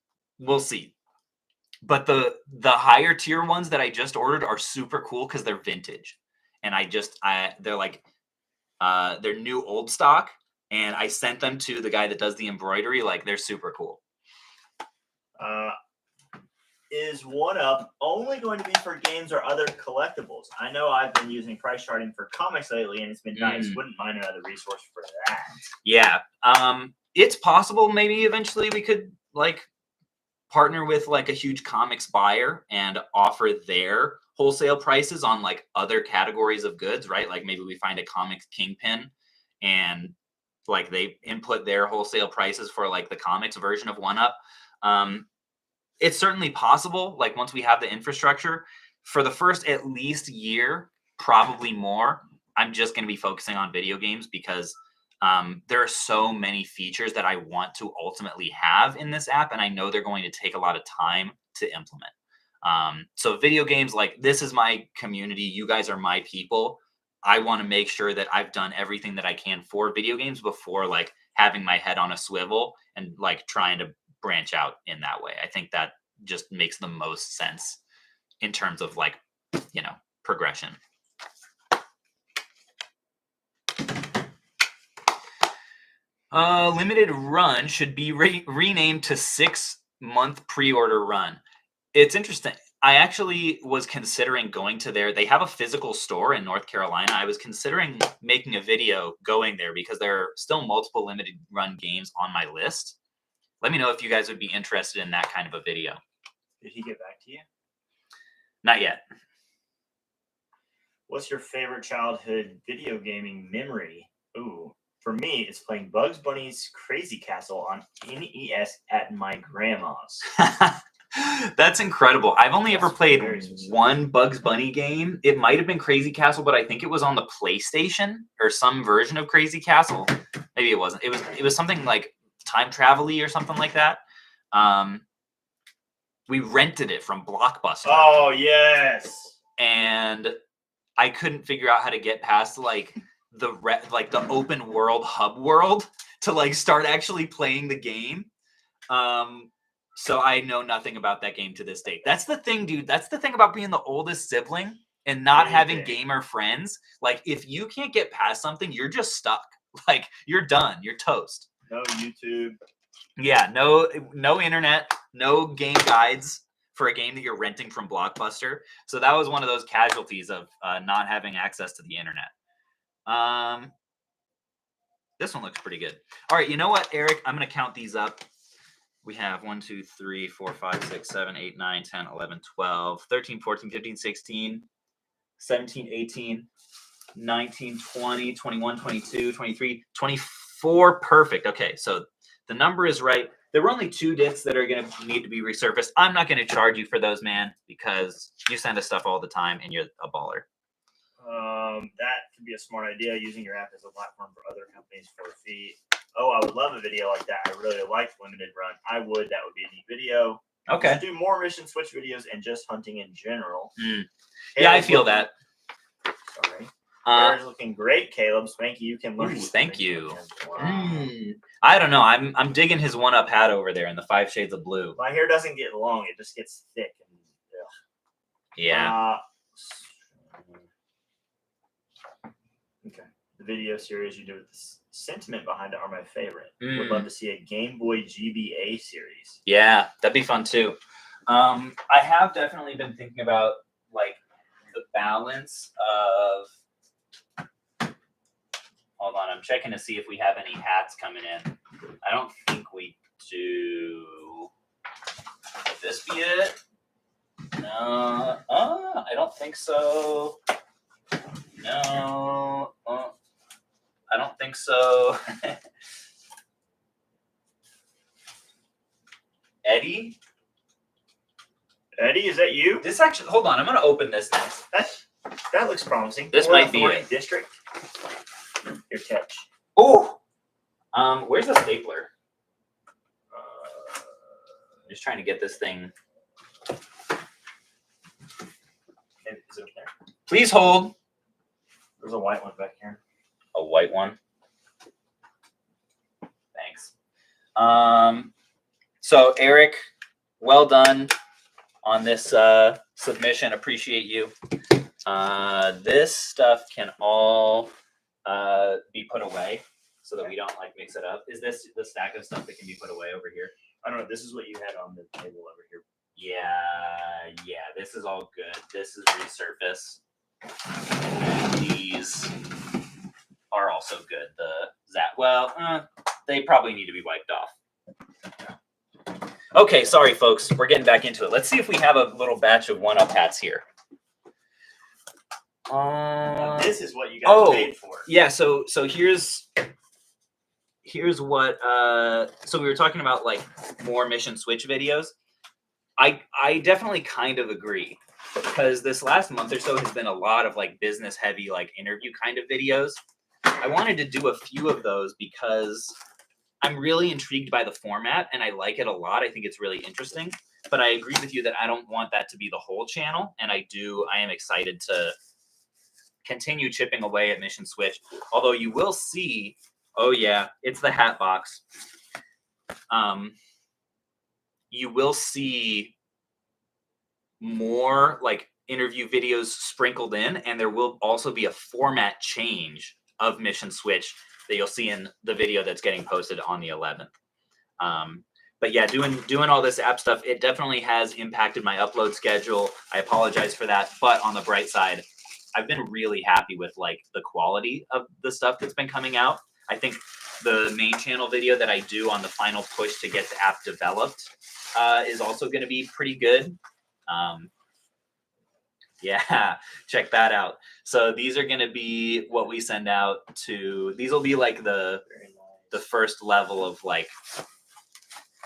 But the higher tier ones that I just ordered are super cool because they're vintage. And they're like they're new old stock, and I sent them to the guy that does the embroidery. Like, they're super cool. Is 1UP only going to be for games or other collectibles? I know I've been using price charting for comics lately, and it's been nice. Wouldn't mind another resource for that. Yeah. It's possible maybe eventually we could like partner with like a huge comics buyer and offer their wholesale prices on like other categories of goods, right? Like maybe we find a comics kingpin and like they input their wholesale prices for like the comics version of 1UP. It's certainly possible, like once we have the infrastructure. For the first at least year, probably more, I'm just going to be focusing on video games, because there are so many features that I want to ultimately have in this app, and I know they're going to take a lot of time to implement. So video games, like, this is my community. You guys are my people. I want to make sure that I've done everything that I can for video games before like having my head on a swivel and like trying to branch out in that way. I think that just makes the most sense in terms of like, progression. Limited run should be renamed to 6-month pre-order run. It's interesting. I actually was considering going to they have a physical store in North Carolina. I was considering making a video going there because there are still multiple limited run games on my list. Let me know if you guys would be interested in that kind of a video. Did he get back to you? Not yet. What's your favorite childhood video gaming memory? Ooh, for me, it's playing Bugs Bunny's Crazy Castle on NES at my grandma's. That's incredible. I've only ever played one Bugs Bunny game. It might have been Crazy Castle, but I think it was on the PlayStation or some version of Crazy Castle. Maybe it wasn't. It was something like time travel-y or something like that. We rented it from Blockbuster. Oh, yes. And I couldn't figure out how to get past like the open world hub world to like start actually playing the game. So I know nothing about that game to this date. That's the thing, dude. That's the thing about being the oldest sibling and not having gamer friends. Like, if you can't get past something, you're just stuck. Like, you're done. You're toast. No YouTube. Yeah, no internet, no game guides for a game that you're renting from Blockbuster. So that was one of those casualties of not having access to the internet. This one looks pretty good. All right, you know what, Eric? I'm going to count these up. We have 1, 2, 3, 4, 5, 6, 7, 8, 9, 10, 11, 12, 13, 14, 15, 16, 17, 18, 19, 20, 21, 22, 23, 24. Perfect. Okay, so the number is right. There were only 2 discs that are going to need to be resurfaced. I'm not going to charge you for those, man, because you send us stuff all the time and you're a baller. That could be a smart idea, using your app as a platform for other companies for a fee. Oh, I would love a video like that. I really like Limited Run. I would. That would be a neat video. Okay. Do more mission switch videos and just hunting in general. Yeah, I feel that. Sorry. Hair's looking great, Caleb. Spanky, you can learn. Thank you. Wow. I don't know. I'm digging his 1UP hat over there in the 5 shades of blue. My hair doesn't get long; it just gets thick. Yeah. Okay. The video series you do with the sentiment behind it are my favorite. Would love to see a Game Boy GBA series. Yeah, that'd be fun too. I have definitely been thinking about like the balance of. Hold on, I'm checking to see if we have any hats coming in. I don't think we do. Would this be it? No. I don't think so. No. I don't think so. Eddie? Eddie, is that you? This actually, hold on. I'm going to open this next. That looks promising. This might be it. District. Your touch. Oh! Where's the stapler? Just trying to get this thing. Is it up there? Please hold. There's a white one back here. A white one. Thanks. So Eric, well done on this submission. Appreciate you. This stuff can all be put away so that we don't like mix it up. Is this the stack of stuff that can be put away over here? I don't know. This is what you had on the table over here. Yeah. This is all good. This is resurface. And these are also good. They probably need to be wiped off. Okay, sorry folks. We're getting back into it. Let's see if we have a little batch of 1-up hats here. Now this is what you guys paid for. Yeah, so here's what so we were talking about like more mission switch videos. I definitely kind of agree, because this last month or so has been a lot of like business heavy like interview kind of videos. I wanted to do a few of those because I'm really intrigued by the format and I like it a lot. I think it's really interesting, but I agree with you that I don't want that to be the whole channel. And I am excited to continue chipping away at Mission Switch. Although you will see, oh yeah, it's the hat box. You will see more like interview videos sprinkled in, and there will also be a format change of Mission Switch that you'll see in the video that's getting posted on the 11th. But yeah, doing all this app stuff, it definitely has impacted my upload schedule. I apologize for that, but on the bright side, I've been really happy with like the quality of the stuff that's been coming out. I think the main channel video that I do on the final push to get the app developed is also going to be pretty good. Yeah, check that out. So these are going to be what we send out to. These will be like the first level of like,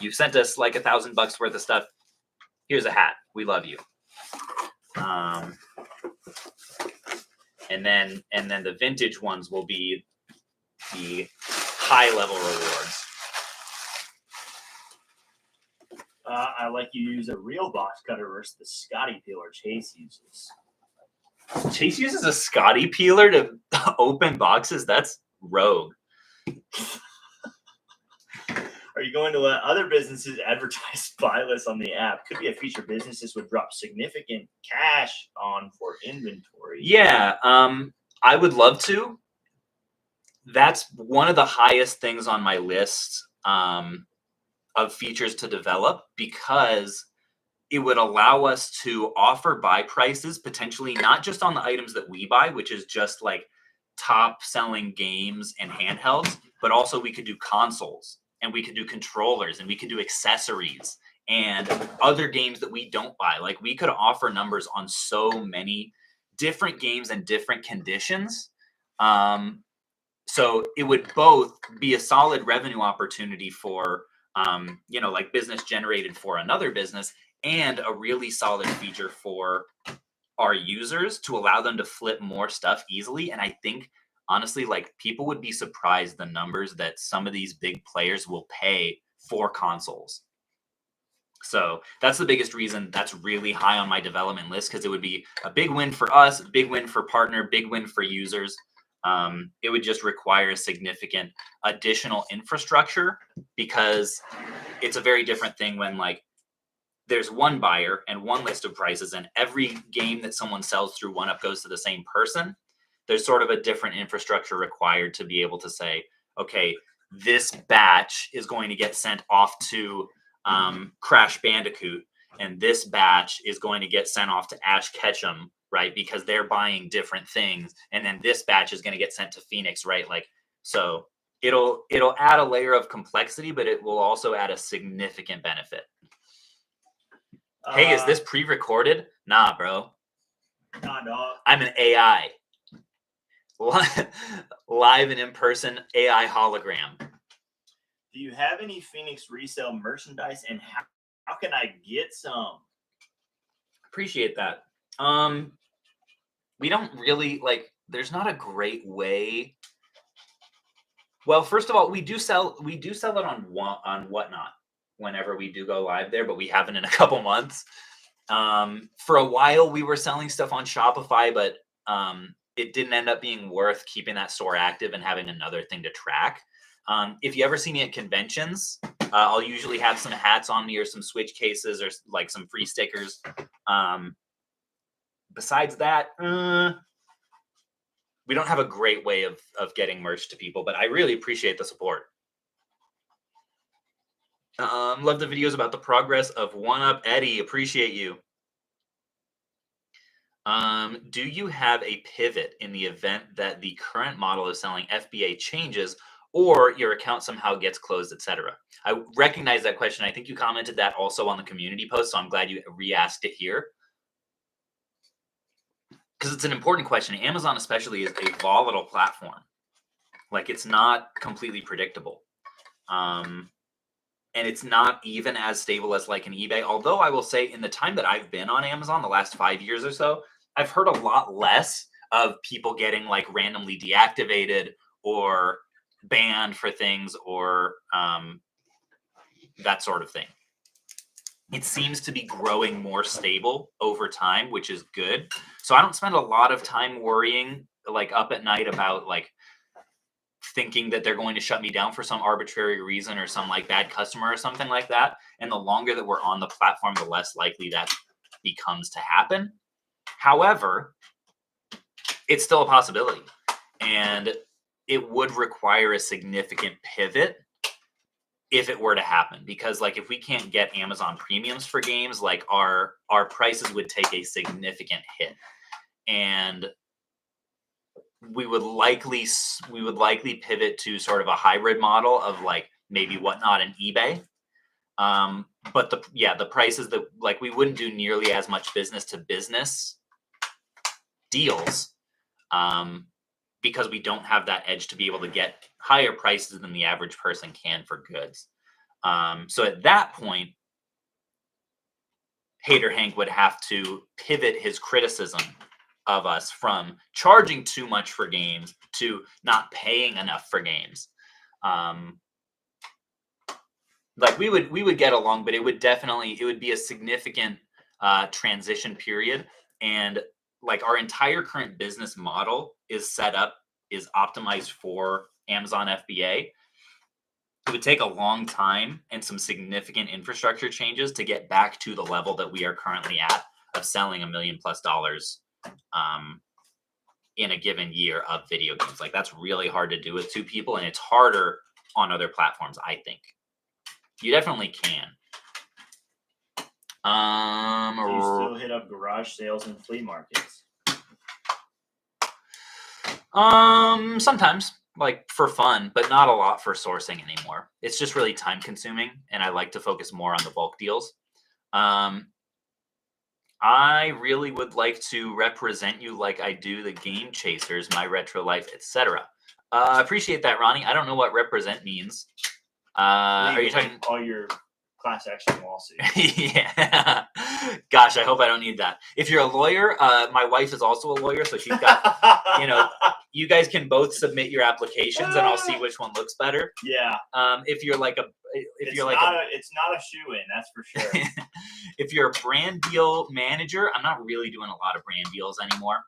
you've sent us like $1,000 worth of stuff. Here's a hat. We love you. And then the vintage ones will be the high level rewards. I like you use a real box cutter versus the Scotty peeler Chase uses. Chase uses a Scotty peeler to open boxes? That's rogue. Are you going to let other businesses advertise buy lists on the app? Could be a feature businesses would drop significant cash on for inventory. Yeah, I would love to. That's one of the highest things on my list of features to develop, because it would allow us to offer buy prices potentially not just on the items that we buy, which is just like top selling games and handhelds, but also we could do consoles and we could do controllers and we could do accessories and other games that we don't buy. Like we could offer numbers on so many different games and different conditions. So it would both be a solid revenue opportunity for, like business generated for another business, and a really solid feature for our users to allow them to flip more stuff easily. And I think honestly, like people would be surprised the numbers that some of these big players will pay for consoles. So that's the biggest reason that's really high on my development list, because it would be a big win for us, a big win for partner, big win for users. It would just require significant additional infrastructure, because it's a very different thing when like there's one buyer and one list of prices and every game that someone sells through 1UP goes to the same person. There's sort of a different infrastructure required to be able to say, okay, this batch is going to get sent off to Crash Bandicoot, and this batch is going to get sent off to Ash Ketchum, right? Because they're buying different things. And then this batch is going to get sent to Phoenix, right? Like, so it'll add a layer of complexity, but it will also add a significant benefit. Hey, is this pre-recorded? Nah, bro. Nah, dog. I'm an AI. live and in person AI hologram. Do you have any Phoenix resale merchandise, and how can I get some? Appreciate that. We don't really there's not a great way. Well, first of all, we do sell it on Whatnot whenever we do go live there, but we haven't in a couple months. For a while we were selling stuff on Shopify, but it didn't end up being worth keeping that store active and having another thing to track. If you ever see me at conventions, I'll usually have some hats on me or some Switch cases or like some free stickers. Besides that, we don't have a great way of getting merch to people, but I really appreciate the support. Love the videos about the progress of 1UP. Eddie, appreciate you. Do you have a pivot in the event that the current model of selling FBA changes or your account somehow gets closed, etc.? I recognize that question. I think you commented that also on the community post, so I'm glad you re-asked it here. Because it's an important question. Amazon especially is a volatile platform. Like, it's not completely predictable. And it's not even as stable as like an eBay. Although I will say in the time that I've been on Amazon, the last 5 years or so, I've heard a lot less of people getting like randomly deactivated or banned for things or that sort of thing. It seems to be growing more stable over time, which is good. So I don't spend a lot of time worrying like up at night about like thinking that they're going to shut me down for some arbitrary reason or some like bad customer or something like that. And the longer that we're on the platform, the less likely that becomes to happen. However, it's still a possibility, and it would require a significant pivot if it were to happen, because like if we can't get Amazon premiums for games, like our prices would take a significant hit, and we would likely pivot to sort of a hybrid model of like maybe Whatnot and eBay. But the prices that like we wouldn't do nearly as much business to business deals because we don't have that edge to be able to get higher prices than the average person can for goods. So at that point, Hater Hank would have to pivot his criticism of us from charging too much for games to not paying enough for games. Like we would get along, but it would be a significant transition period. And like our entire current business model is optimized for Amazon FBA. It would take a long time and some significant infrastructure changes to get back to the level that we are currently at of selling $1 million+ in a given year of video games. Like that's really hard to do with two people, and it's harder on other platforms, I think. You definitely can. Do you still hit up garage sales and flea markets? Sometimes, like for fun, but not a lot for sourcing anymore. It's just really time consuming, and I like to focus more on the bulk deals. I really would like to represent you like I do the Game Chasers, My Retro Life, etc. Appreciate that, Ronnie. I don't know what represent means. Are you talking all your class action lawsuits? Yeah. Gosh, I hope I don't need that. If you're a lawyer, my wife is also a lawyer, so she's got, you guys can both submit your applications, and I'll see which one looks better. Yeah. If you're like it's not a shoe-in, that's for sure. If you're a brand deal manager, I'm not really doing a lot of brand deals anymore.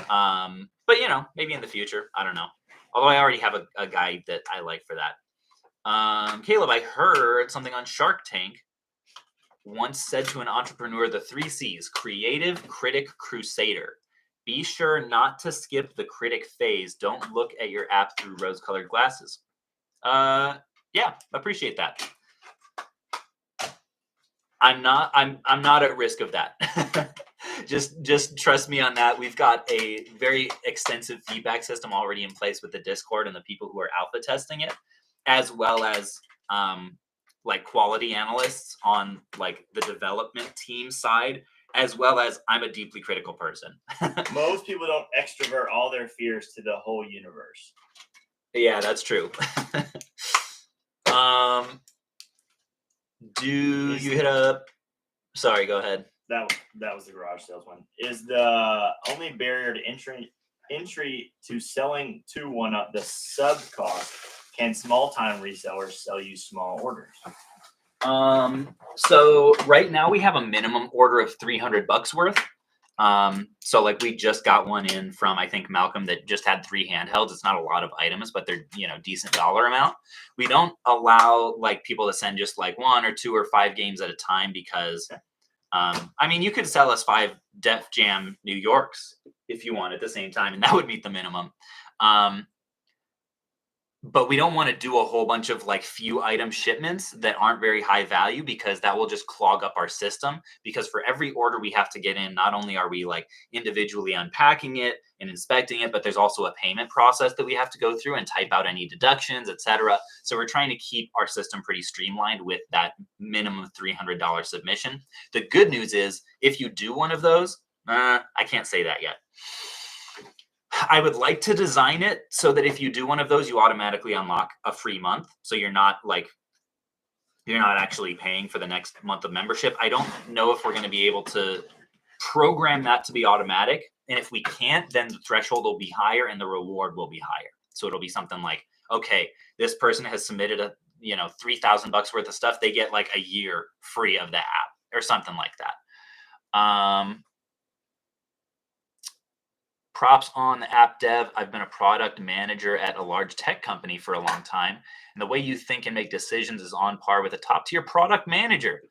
But maybe in the future, I don't know. Although I already have a guy that I like for that. Caleb, I heard something on Shark Tank once said to an entrepreneur, the 3 C's: creative, critic, crusader. Be sure not to skip the critic phase. Don't look at your app through rose-colored glasses. Yeah, appreciate that. I'm not at risk of that. Just trust me on that. We've got a very extensive feedback system already in place with the Discord and the people who are alpha testing it, as well as like quality analysts on like the development team side as well as I'm a deeply critical person. Most people don't extrovert all their fears to the whole universe. Yeah, that's true. Do you hit up? Sorry, go ahead. That was the garage sales one. Is the only barrier to entry to selling to one-up the sub cost? Can small-time resellers sell you small orders? So right now we have a minimum order of $300 worth. So like we just got one in from, I think, Malcolm, that just had 3 handhelds. It's not a lot of items, but they're, decent dollar amount. We don't allow like people to send just like 1 or 2 or 5 games at a time because, I mean, you could sell us 5 Def Jam New Yorks if you want at the same time, and that would meet the minimum. But we don't want to do a whole bunch of like few item shipments that aren't very high value because that will just clog up our system. Because for every order we have to get in, not only are we like individually unpacking it and inspecting it, but there's also a payment process that we have to go through and type out any deductions, etc. So we're trying to keep our system pretty streamlined with that minimum $300 submission. The good news is if you do one of those, I can't say that yet. I would like to design it so that if you do one of those, you automatically unlock a free month. So you're not actually paying for the next month of membership. I don't know if we're going to be able to program that to be automatic. And if we can't, then the threshold will be higher and the reward will be higher. So it'll be something like, okay, this person has submitted a, $3,000 worth of stuff. They get like a year free of the app or something like that. Props on the app dev. I've been a product manager at a large tech company for a long time. And the way you think and make decisions is on par with a top tier product manager.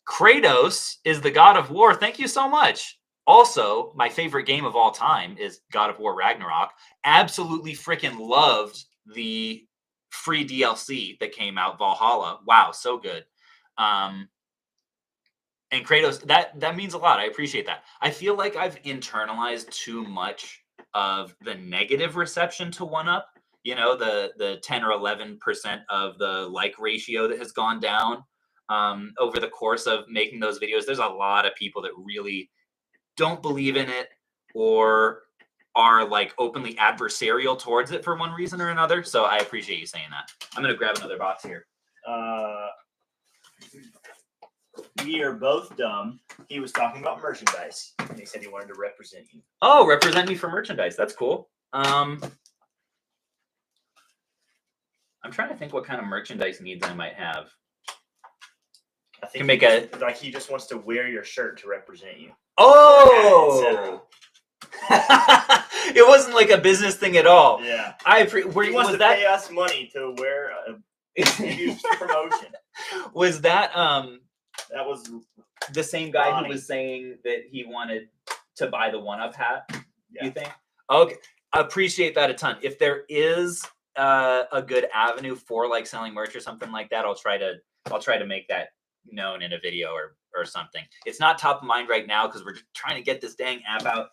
Kratos is the God of War. Thank you so much. Also, my favorite game of all time is God of War Ragnarok. Absolutely freaking loved the free DLC that came out, Valhalla. Wow, so good. And Kratos, that means a lot. I appreciate that. I feel like I've internalized too much of the negative reception to 1UP. The 10 or 11% of the like ratio that has gone down over the course of making those videos. There's a lot of people that really don't believe in it or are like openly adversarial towards it for one reason or another. So I appreciate you saying that. I'm going to grab another box here. We are both dumb. He was talking about merchandise, and he said he wanted to represent you. Oh, represent me for merchandise. That's cool. I'm trying to think what kind of merchandise needs I might have. I think like he just wants to wear your shirt to represent you. Oh! It wasn't like a business thing at all. Yeah. He wants to pay us money to wear a promotion. Was that that was the same guy who was saying that he wanted to buy the 1UP hat? Yeah. You think? Okay, I appreciate that a ton. If there is a good avenue for like selling merch or something like that, I'll try to make that known in a video or something. It's not top of mind right now because we're just trying to get this dang app out.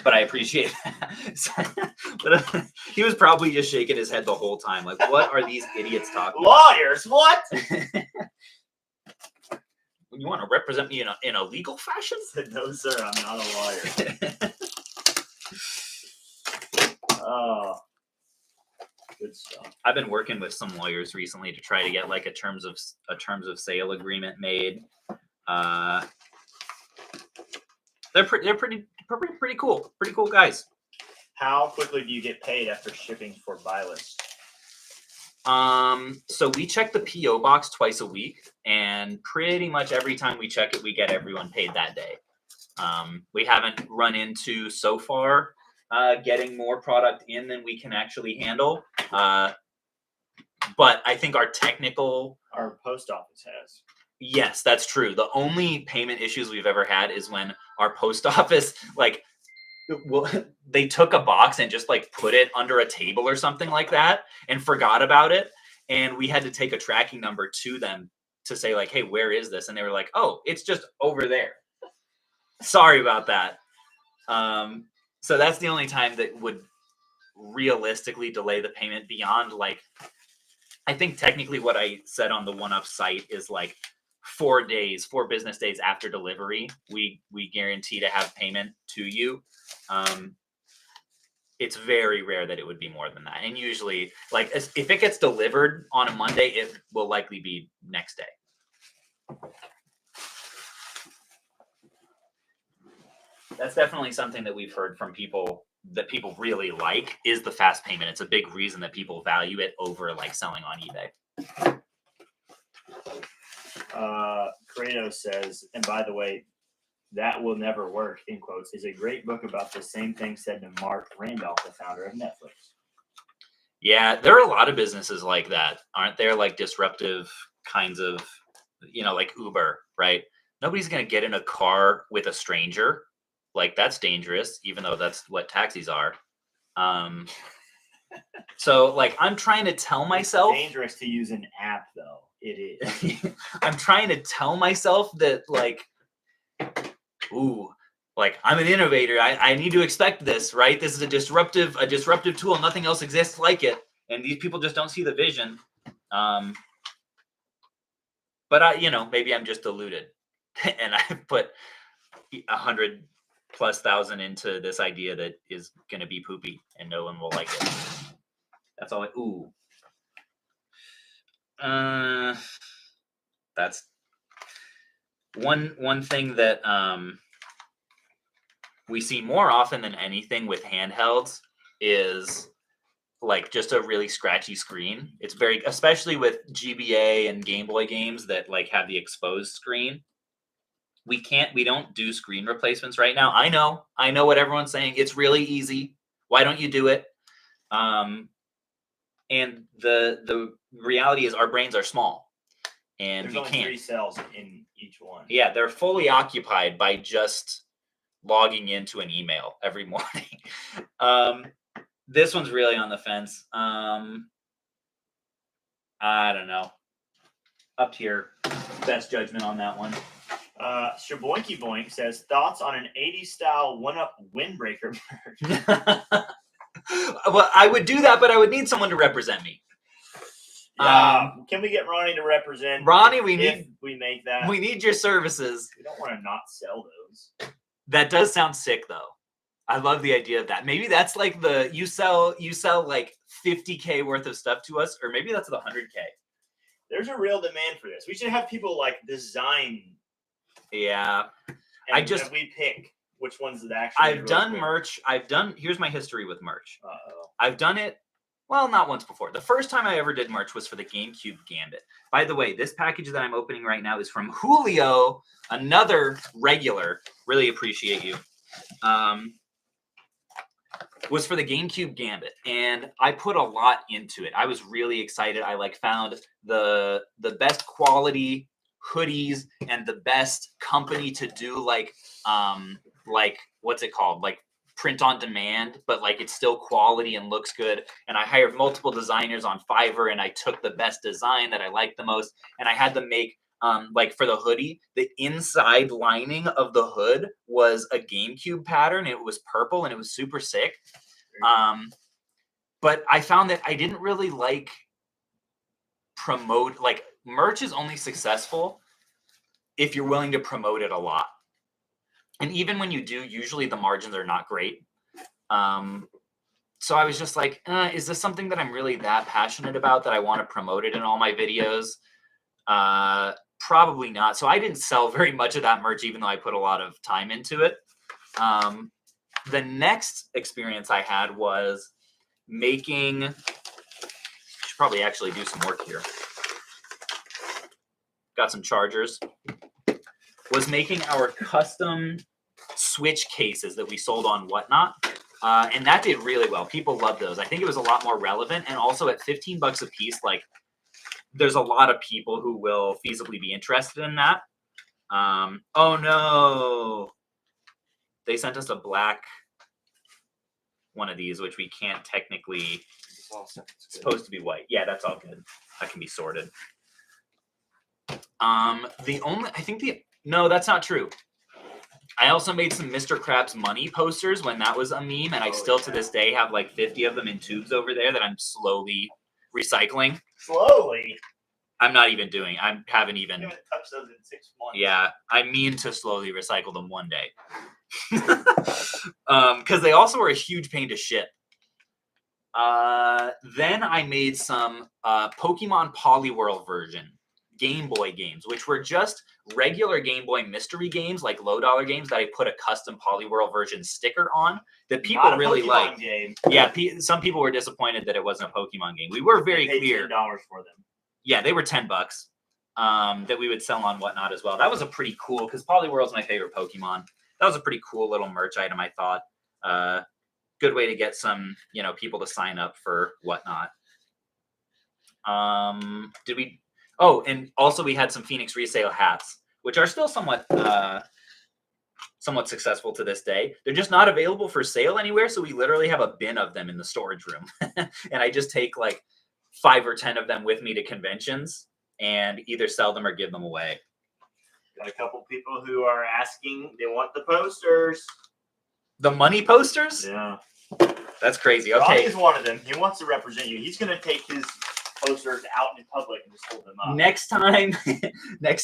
But I appreciate that. But he was probably just shaking his head the whole time. Like, what are these idiots talking Lawyers, about? What? You want to represent me in a legal fashion? No, sir, I'm not a lawyer. Oh, good stuff. I've been working with some lawyers recently to try to get like a terms of sale agreement made. They're pretty cool. Pretty cool guys. How quickly do you get paid after shipping for buy list? So we check the PO box twice a week, and pretty much every time we check it, we get everyone paid that day. We haven't run into so far getting more product in than we can actually handle. But I think our post office has. Yes, that's true. The only payment issues we've ever had is when our post office, they took a box and just put it under a table or something like that and forgot about it. And we had to take a tracking number to them to say hey, where is this? And they were like, oh, it's just over there. Sorry about that. So that's the only time that would realistically delay the payment beyond I think technically what I said on the 1UP site is 4 business days after delivery, we guarantee to have payment to you. It's very rare that it would be more than that. And usually, like, if it gets delivered on a Monday, it will likely be next day. That's definitely something that we've heard from people that people really like is the fast payment. It's a big reason that people value it over like selling on eBay. Kratos says, and by the way, That Will Never Work, in quotes, is a great book about the same thing said to Mark Randolph, the founder of Netflix. Yeah, there are a lot of businesses like that, aren't there? Like disruptive kinds of, like Uber, right? Nobody's going to get in a car with a stranger. Like, that's dangerous, even though that's what taxis are. So, like, I'm trying to tell myself... It's dangerous to use an app, though. It is. I'm trying to tell myself that, like... Ooh, like, I'm an innovator. I need to expect this, right? This is a disruptive tool. Nothing else exists like it. And these people just don't see the vision. But maybe I'm just deluded. And I put 100,000+ into this idea that is going to be poopy and no one will like it. That's all. Ooh. That's one thing that we see more often than anything with handhelds is like just a really scratchy screen. It's especially with GBA and Game Boy games that like have the exposed screen. We don't do screen replacements right now. I know what everyone's saying. It's really easy. Why don't you do it? And the reality is our brains are small. And there's only 3 cells in each one. Yeah, they're fully occupied by just logging into an email every morning. This one's really on the fence. I don't know. Up to your best judgment on that one. Shaboinky Boink says, thoughts on an 80s style 1-up windbreaker merch? Well, I would do that, but I would need someone to represent me. Can we get Ronnie to represent? Ronnie, we make that. We need your services. We don't want to not sell those. That does sound sick, though. I love the idea of that. Maybe that's like you sell like $50K worth of stuff to us, or maybe that's the $100K. There's a real demand for this. We should have people like design. Yeah, and we pick which ones that actually. I've done merch. Here's my history with merch. Uh-oh. I've done it. Well, not once before. The first time I ever did merch was for the GameCube Gambit. By the way, this package that I'm opening right now is from Julio, another regular. Really appreciate you. Was for the GameCube Gambit, and I put a lot into it. I was really excited. I found the best quality hoodies and the best company to do like what's it called? Like print on demand, but like it's still quality and looks good. And I hired multiple designers on Fiverr, and I took the best design that I liked the most, and I had them make like for the hoodie, the inside lining of the hood was a GameCube pattern. It was purple and it was super sick. But I found that I didn't really promote, merch is only successful if you're willing to promote it a lot. And even when you do, usually the margins are not great. So I was just like, is this something that I'm really that passionate about that I want to promote it in all my videos? Probably not. So I didn't sell very much of that merch, even though I put a lot of time into it. The next experience I had was making, I should probably actually do some work here. Got some chargers. Was making our custom Switch cases that we sold on Whatnot. And that did really well. People loved those. I think it was a lot more relevant. And also at $15 a piece, there's a lot of people who will feasibly be interested in that. Oh no. They sent us a black one of these, which we can't technically. It's supposed to be white. Yeah, that's all good. That can be sorted. No, that's not true. I also made some Mr. Krabs Money posters when that was a meme, and I still to this day have 50 of them in tubes over there that I'm slowly recycling. Slowly? I'm not even doing. I haven't even touched those in 6 months. Yeah, I mean to slowly recycle them one day. Because they also were a huge pain to ship. Then I made some Pokemon Poliwhirl version Game Boy games, which were just regular Game Boy mystery games, like low-dollar games that I put a custom Poliwhirl version sticker on that people Not a really Pokemon liked. Game. Yeah, some people were disappointed that it wasn't a Pokemon game. We were very clear. $10 for them. Yeah, they were $10. That we would sell on Whatnot as well. That was a pretty cool, because Poliwhirl's my favorite Pokemon. That was a pretty cool little merch item, I thought. Good way to get some, people to sign up for Whatnot. Oh, and also we had some Phoenix resale hats, which are still somewhat successful to this day. They're just not available for sale anywhere, so we literally have a bin of them in the storage room. And I just take like 5 or 10 of them with me to conventions and either sell them or give them away. Got a couple people who are asking, they want the posters. The money posters? Yeah. That's crazy. Okay. Ronnie is one of them. He wants to represent you. He's going to take his posters out in public and just hold them up. Next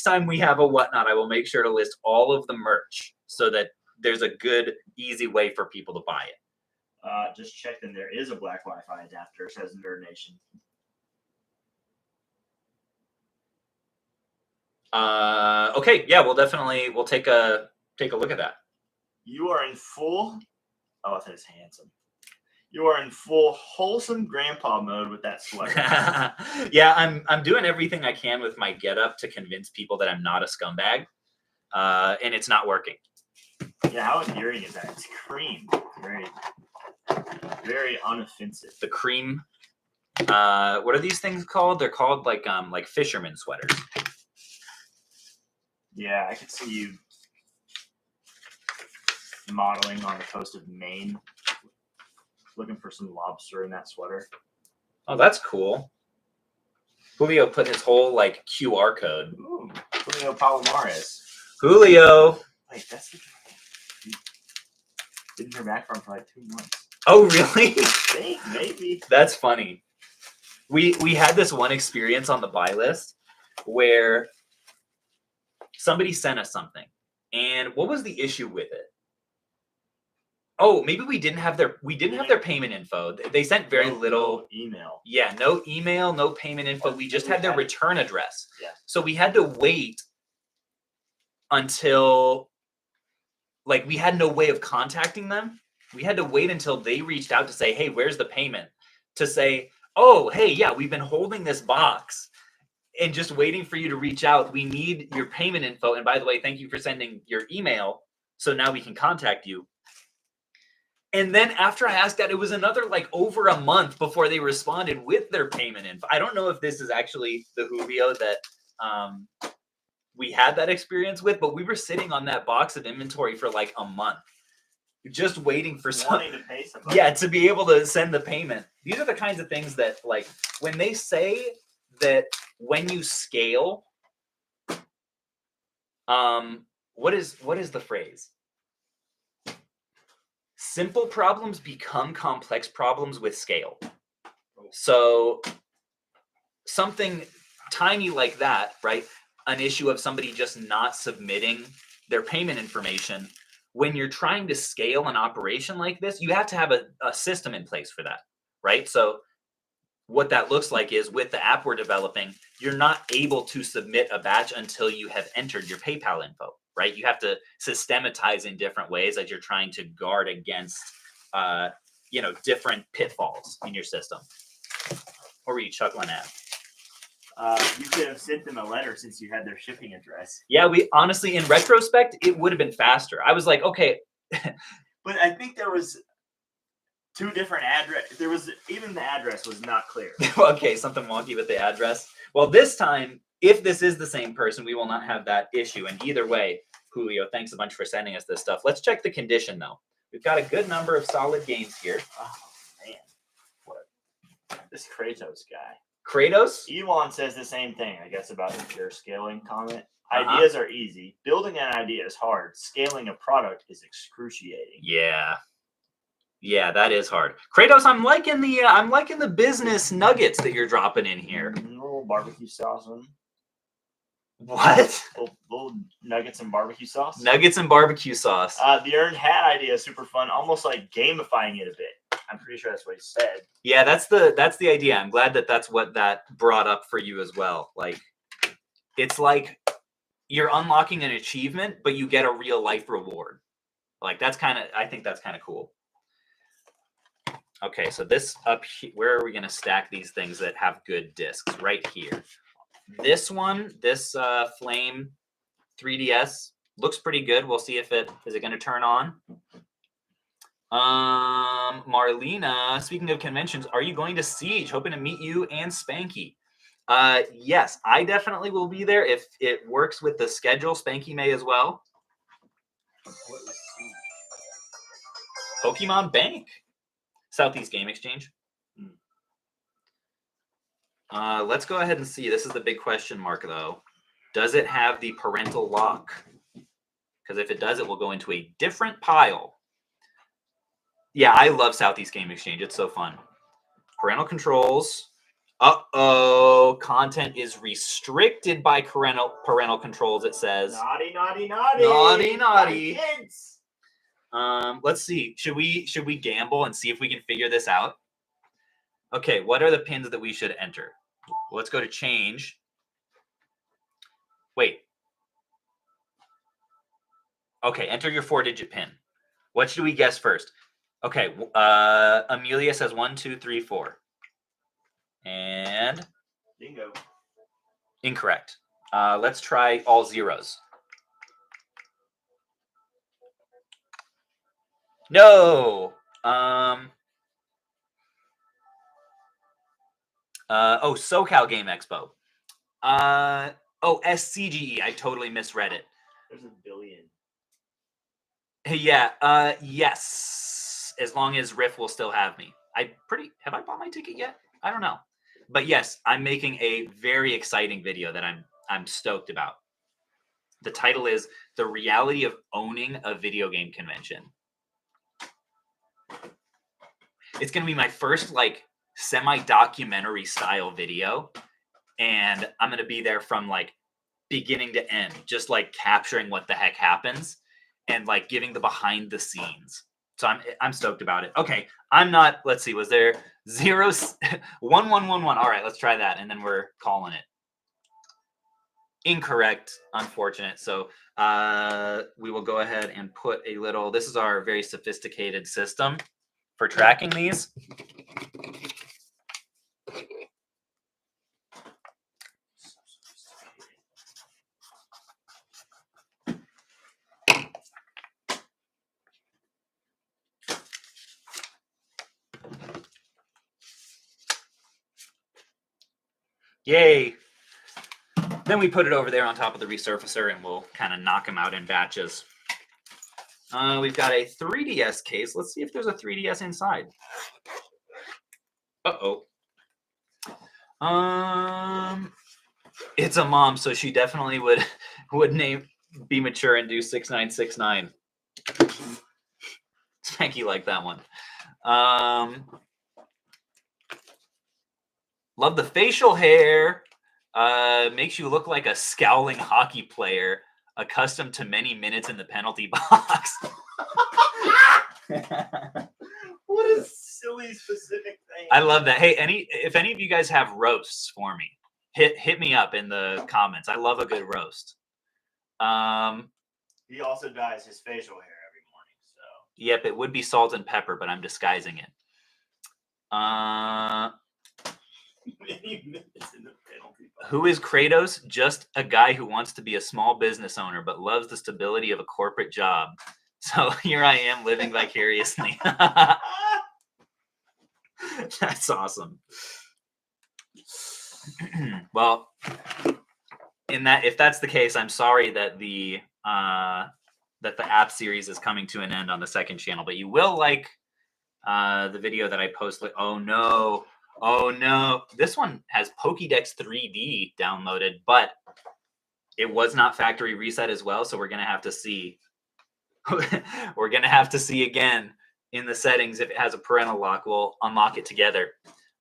time we have a Whatnot, I will make sure to list all of the merch so that there's a good, easy way for people to buy it. Just check them. There is a black Wi-Fi adapter, says Nerd Nation. Okay, yeah, we'll take a look at that. You are in full. Oh, I thought it's handsome. You are in full wholesome grandpa mode with that sweater. Yeah, I'm doing everything I can with my getup to convince people that I'm not a scumbag, and it's not working. Yeah, how endearing is that? It's cream. Very, very unoffensive. The cream. What are these things called? They're called like fisherman sweaters. Yeah, I could see you modeling on the coast of Maine, looking for some lobster in that sweater. Oh, that's cool. Julio put his whole like QR code. Ooh, Julio Palomares. Julio. Wait, that's the guy. Didn't hear back from for like 2 months. Oh, really? I think maybe. That's funny. We had this one experience on the buy list where somebody sent us something, and what was the issue with it? Oh, maybe we didn't have their payment info. They sent very little email. Yeah, no email, no payment info. We just had their return address. Yeah. So we had to wait until, like, we had no way of contacting them. We had to wait until they reached out to say, hey, where's the payment? To say, oh, hey, yeah, we've been holding this box and just waiting for you to reach out. We need your payment info. And by the way, thank you for sending your email. So now we can contact you. And then after I asked that, it was another like over a month before they responded with their payment info. I don't know if this is actually the Julio that we had that experience with, but we were sitting on that box of inventory for like a month, just waiting for wanting to pay somebody. Yeah, to be able to send the payment. These are the kinds of things that, like, when they say that when you scale, what is the phrase? Simple problems become complex problems with scale. So something tiny like that, right? An issue of somebody just not submitting their payment information. When you're trying to scale an operation like this, you have to have a system in place for that, right? So what that looks like is with the app we're developing, you're not able to submit a batch until you have entered your PayPal info, right? You have to systematize in different ways as you're trying to guard against, different pitfalls in your system. What were you chuckling at? You could have sent them a letter since you had their shipping address. Yeah, we honestly, in retrospect, it would have been faster. I was like, okay. But I think there was 2 different address. Even the address was not clear. Okay, something wonky with the address. Well, this time, if this is the same person, we will not have that issue. And either way, Julio, thanks a bunch for sending us this stuff. Let's check the condition, though. We've got a good number of solid games here. Oh, man. What? This Kratos guy. Kratos? Elon says the same thing, I guess, about the pure scaling comment. Ideas are easy. Building an idea is hard. Scaling a product is excruciating. Yeah, that is hard. Kratos, I'm liking the business nuggets that you're dropping in here. A little barbecue sauce on them. What? Little nuggets and barbecue sauce. Nuggets and barbecue sauce. The earned hat idea is super fun, almost like gamifying it a bit. I'm pretty sure that's what he said. Yeah, that's the idea. I'm glad that that's what that brought up for you as well. Like, it's like you're unlocking an achievement, but you get a real life reward. Like, I think that's kind of cool. Okay, so this up here, where are we going to stack these things that have good discs? Right here. This one, this Flame 3DS looks pretty good. We'll see if is it going to turn on. Marlena, speaking of conventions, are you going to Siege? Hoping to meet you and Spanky. Yes, I definitely will be there if it works with the schedule. Spanky may as well. What is Siege? Pokemon Bank. Southeast Game Exchange. Let's go ahead and see. This is the big question mark, though. Does it have the parental lock? Because if it does, it will go into a different pile. Yeah, I love Southeast Game Exchange. It's so fun. Parental controls. Uh-oh. Content is restricted by parental controls, it says. Naughty, naughty, naughty. Naughty, naughty. My kids. Let's see. Should we gamble and see if we can figure this out? Okay, what are the pins that we should enter? Let's go to change. Wait. Okay, enter your 4-digit pin. What should we guess first? Okay, Amelia says 1, 2, 3, 4. And bingo. Incorrect. Let's try all zeros. No. SoCal Game Expo. SCGE. I totally misread it. There's a billion. Yeah. Yes. As long as Riff will still have me. Have I bought my ticket yet? I don't know. But yes, I'm making a very exciting video that I'm stoked about. The title is The Reality of Owning a Video Game Convention. It's going to be my first like semi-documentary style video. And I'm going to be there from like beginning to end, just like capturing what the heck happens and like giving the behind the scenes. So I'm stoked about it. Okay, I'm not. Let's see. Was there 0 1 1 1 1? All right, let's try that, and then we're calling it. Incorrect. Unfortunate. So we will go ahead and put a little. This is our very sophisticated system for tracking these. Yay. Then we put it over there on top of the resurfacer and we'll kind of knock them out in batches. We've got a 3DS case. Let's see if there's a 3DS inside. Uh-oh. It's a mom, so she definitely would be mature and do 6969. Spanky like that one. Love the facial hair. Makes you look like a scowling hockey player, accustomed to many minutes in the penalty box. What a silly specific thing. I love that. Hey, if any of you guys have roasts for me, hit me up in the comments. I love a good roast. He also dyes his facial hair every morning. So yep, it would be salt and pepper, but I'm disguising it. many minutes in the penalty box. Who is Kratos? Just a guy who wants to be a small business owner, but loves the stability of a corporate job. So here I am living vicariously. That's awesome. Well, if that's the case, I'm sorry that the app series is coming to an end on the second channel, but you will like the video that I posted. Oh no. This one has Pokédex 3D downloaded, but it was not factory reset as well, so we're going to have to see. We're going to have to see again in the settings if it has a parental lock. We'll unlock it together.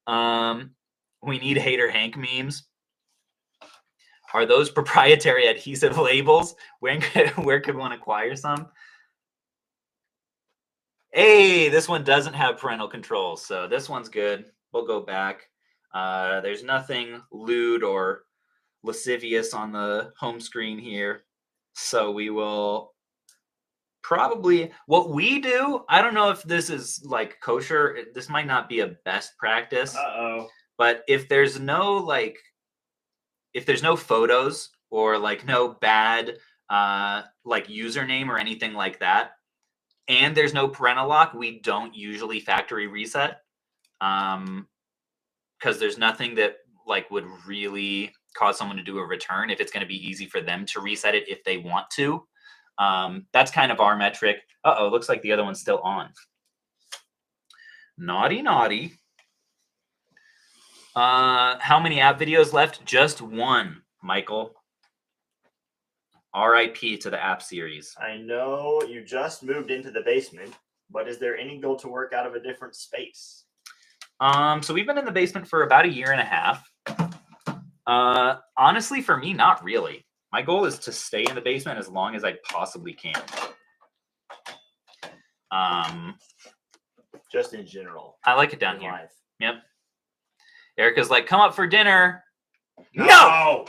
We need Hater Hank memes. Are those proprietary adhesive labels? Where could one acquire some? Hey, this one doesn't have parental controls, so this one's good. We'll go back. There's nothing lewd or lascivious on the home screen here, so we will probably, what we do, I don't know if this is like kosher. This might not be a best practice. But if there's no photos or like no bad like username or anything like that, and there's no parental lock, we don't usually factory reset, because there's nothing that like would really cause someone to do a return if it's going to be easy for them to reset it if they want to. That's kind of our metric. Looks like the other one's still on. Naughty, naughty. How many app videos left? Just one, Michael. RIP to the app series. I know you just moved into the basement, but is there any goal to work out of a different space? So we've been in the basement for about a year and a half. Honestly, for me, not really. My goal is to stay in the basement as long as I possibly can. Just in general. I like it down here. Life. Yep. Erica's like, come up for dinner. No!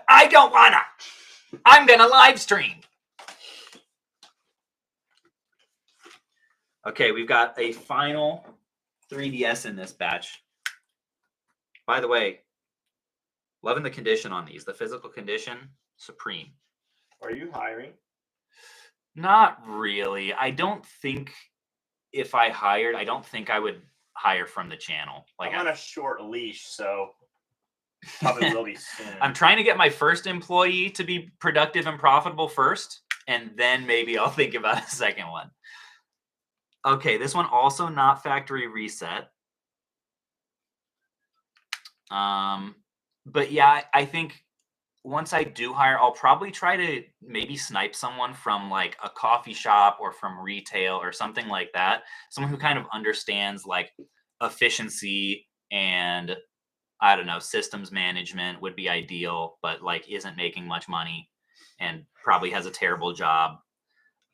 I don't wanna. I'm gonna live stream. Okay, we've got a final 3DS in this batch. By the way, loving the condition on these. The physical condition, supreme. Are you hiring? Not really. I don't think if I hired, I don't think I would hire from the channel. Like, I'm on a short leash, so probably will be soon. I'm trying to get my first employee to be productive and profitable first, and then maybe I'll think about a second one. Okay, this one also not factory reset. But yeah, I think once I do hire, I'll probably try to maybe snipe someone from like a coffee shop or from retail or something like that. Someone who kind of understands like efficiency and, I don't know, systems management would be ideal, but like isn't making much money and probably has a terrible job.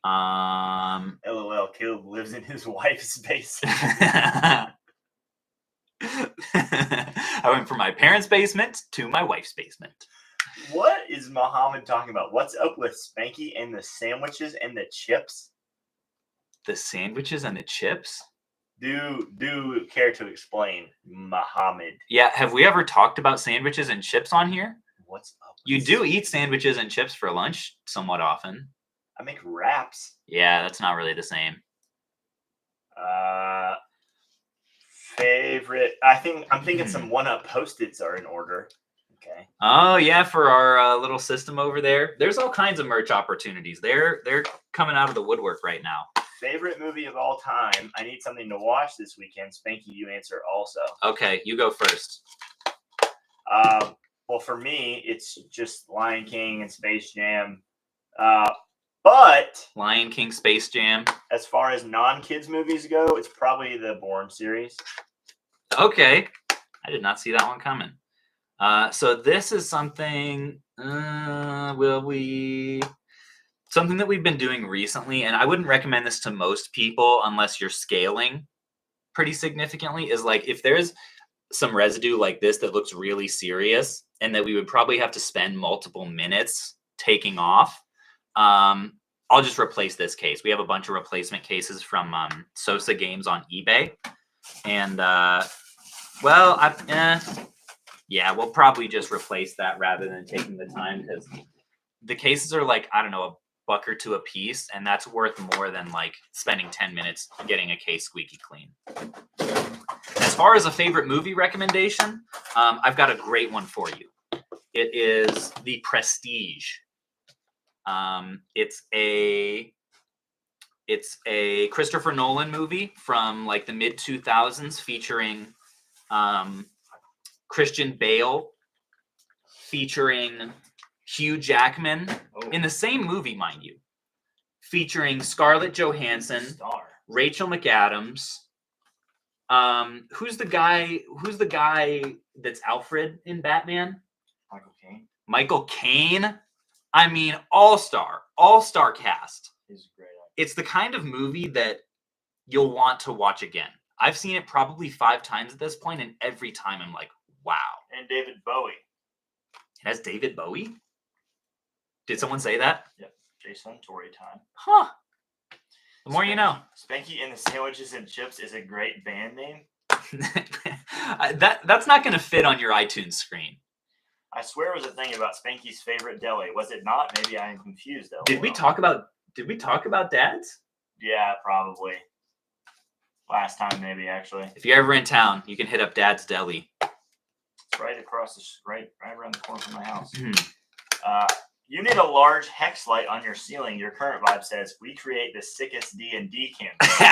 LOL, Caleb lives in his wife's basement. I went from my parents' basement to my wife's basement. What is Muhammad talking about? What's up with Spanky and the sandwiches and the chips? The sandwiches and the chips? Do care to explain, Muhammad? Yeah, have we ever talked about sandwiches and chips on here? What's up? You do eat sandwiches and chips for lunch somewhat often. I make wraps. Yeah, that's not really the same. Favorite. I'm thinking some 1-Up Post-its are in order. Okay. Oh yeah, for our little system over there. There's all kinds of merch opportunities. They're coming out of the woodwork right now. Favorite movie of all time. I need something to watch this weekend. Spanky, you answer also. Okay, you go first. Well, for me, it's just Lion King and Space Jam. But Lion King, Space Jam. As far as non-kids movies go, it's probably the Bourne series. Okay, I did not see that one coming. So this is something. Something that we've been doing recently, and I wouldn't recommend this to most people unless you're scaling pretty significantly, is like if there's some residue like this that looks really serious and that we would probably have to spend multiple minutes taking off, I'll just replace this case. We have a bunch of replacement cases from Sosa Games on eBay. And, we'll probably just replace that rather than taking the time, because the cases are like, I don't know, $1 or $2 a piece, and that's worth more than like spending 10 minutes getting a case squeaky clean. As far as a favorite movie recommendation, I've got a great one for you. It is The Prestige. It's a Christopher Nolan movie from like the mid 2000s featuring Christian Bale, featuring Hugh Jackman in the same movie, mind you, featuring Scarlett Johansson, Rachel McAdams. Who's the guy that's Alfred in Batman? Michael Caine. Michael Caine. I mean, all-star cast. He's a great actor. It's the kind of movie that you'll want to watch again. I've seen it probably 5 times at this point, and every time I'm like, wow. And David Bowie. It has David Bowie? Did someone say that? Yep. Jason Torrey time. Huh. The more you know. Spanky and the Sandwiches and Chips is a great band name. That's not going to fit on your iTunes screen. I swear it was a thing about Spanky's favorite deli. Was it not? Maybe I am confused though. Did we talk about dads? Yeah, probably. Last time, maybe actually. If you're ever in town, you can hit up Dad's Deli. It's right across the right around the corner from my house. You need a large hex light on your ceiling. Your current vibe says, "We create the sickest D&D campaign."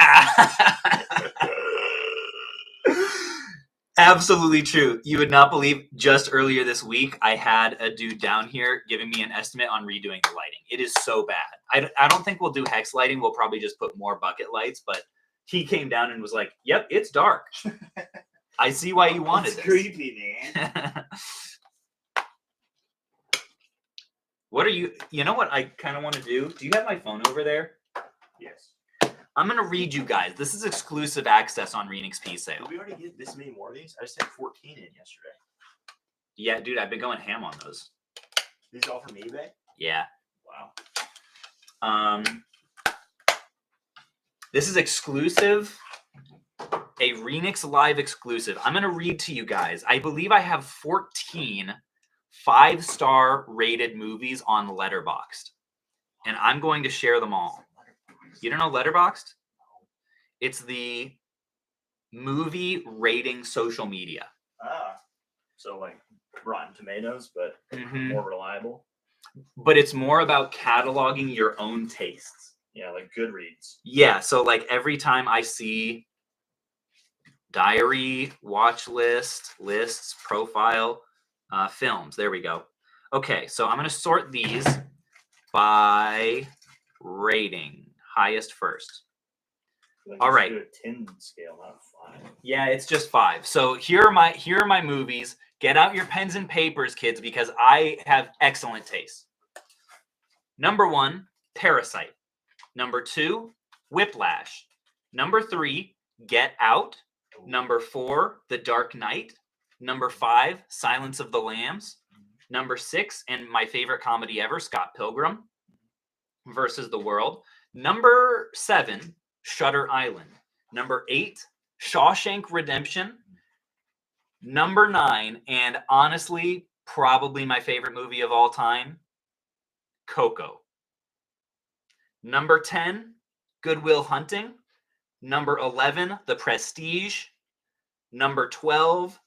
Absolutely true. You would not believe, just earlier this week, I had a dude down here giving me an estimate on redoing the lighting. It is so bad. I don't think we'll do hex lighting. We'll probably just put more bucket lights, but he came down and was like, "Yep, it's dark. I see why you wanted this." Creepy, man. What are you know what I kind of want to do? Do you have my phone over there? Yes. I'm going to read you guys. This is exclusive access on Renixp sale. Did we already get this many more of these? I just had 14 in yesterday. Yeah, dude, I've been going ham on those. These all from eBay? Yeah. Wow. This is exclusive. A Renix Live exclusive. I'm going to read to you guys. I believe I have 14 5-star rated movies on Letterboxd. And I'm going to share them all. You don't know Letterboxd? It's the movie rating social media. So like Rotten Tomatoes, but more reliable. But it's more about cataloging your own tastes. Yeah, like Goodreads. Yeah, so like every time I see diary, watch list, lists, profile, films. There we go. Okay, so I'm going to sort these by rating. Highest first. Like all right. Do a 10 scale, not a 5. Yeah, it's just 5. So here are my movies. Get out your pens and papers, kids, because I have excellent taste. Number 1, Parasite. Number 2, Whiplash. Number 3, Get Out. Number 4, The Dark Knight. Number 5, Silence of the Lambs. Number 6, and my favorite comedy ever, Scott Pilgrim versus the World. Number 7, Shutter Island. Number 8, Shawshank Redemption. Number 9, and honestly, probably my favorite movie of all time, Coco. Number 10, Good Will Hunting. Number 11, The Prestige. Number 12,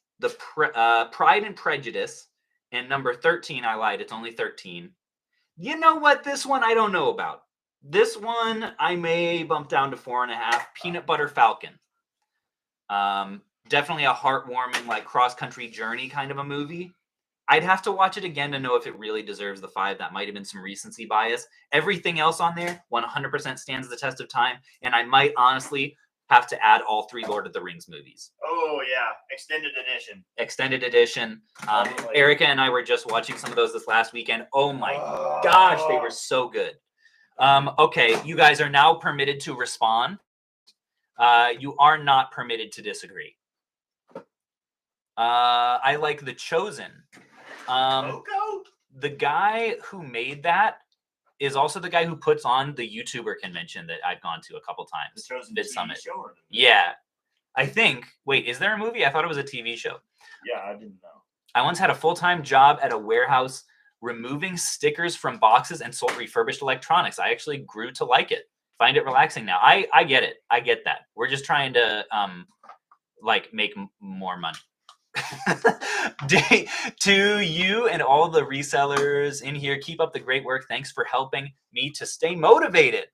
Pride and Prejudice. And number 13, I lied, it's only 13. You know what? This one I don't know about. This one I may bump down to 4.5. Peanut Butter Falcon. Definitely a heartwarming, like cross-country journey kind of a movie. I'd have to watch it again to know if it really deserves the 5. That might have been some recency bias. Everything else on there 100% stands the test of time. And I might honestly have to add all 3 Lord of the Rings movies. Oh, yeah. Extended edition. Extended edition. Erica and I were just watching some of those this last weekend. Oh my gosh, they were so good. Okay, you guys are now permitted to respond. You are not permitted to disagree. I like The Chosen. The guy who made that is also the guy who puts on the YouTuber convention that I've gone to a couple times. The Chosen Mid TV Summit. show or Yeah. I think. Wait, is there a movie? I thought it was a TV show. Yeah, I didn't know. I once had a full-time job at a warehouse removing stickers from boxes and sold refurbished electronics. I actually grew to like it. Find it relaxing now. I get it. I get that. We're just trying to make more money. To you and all the resellers in here, keep up the great work. Thanks for helping me to stay motivated.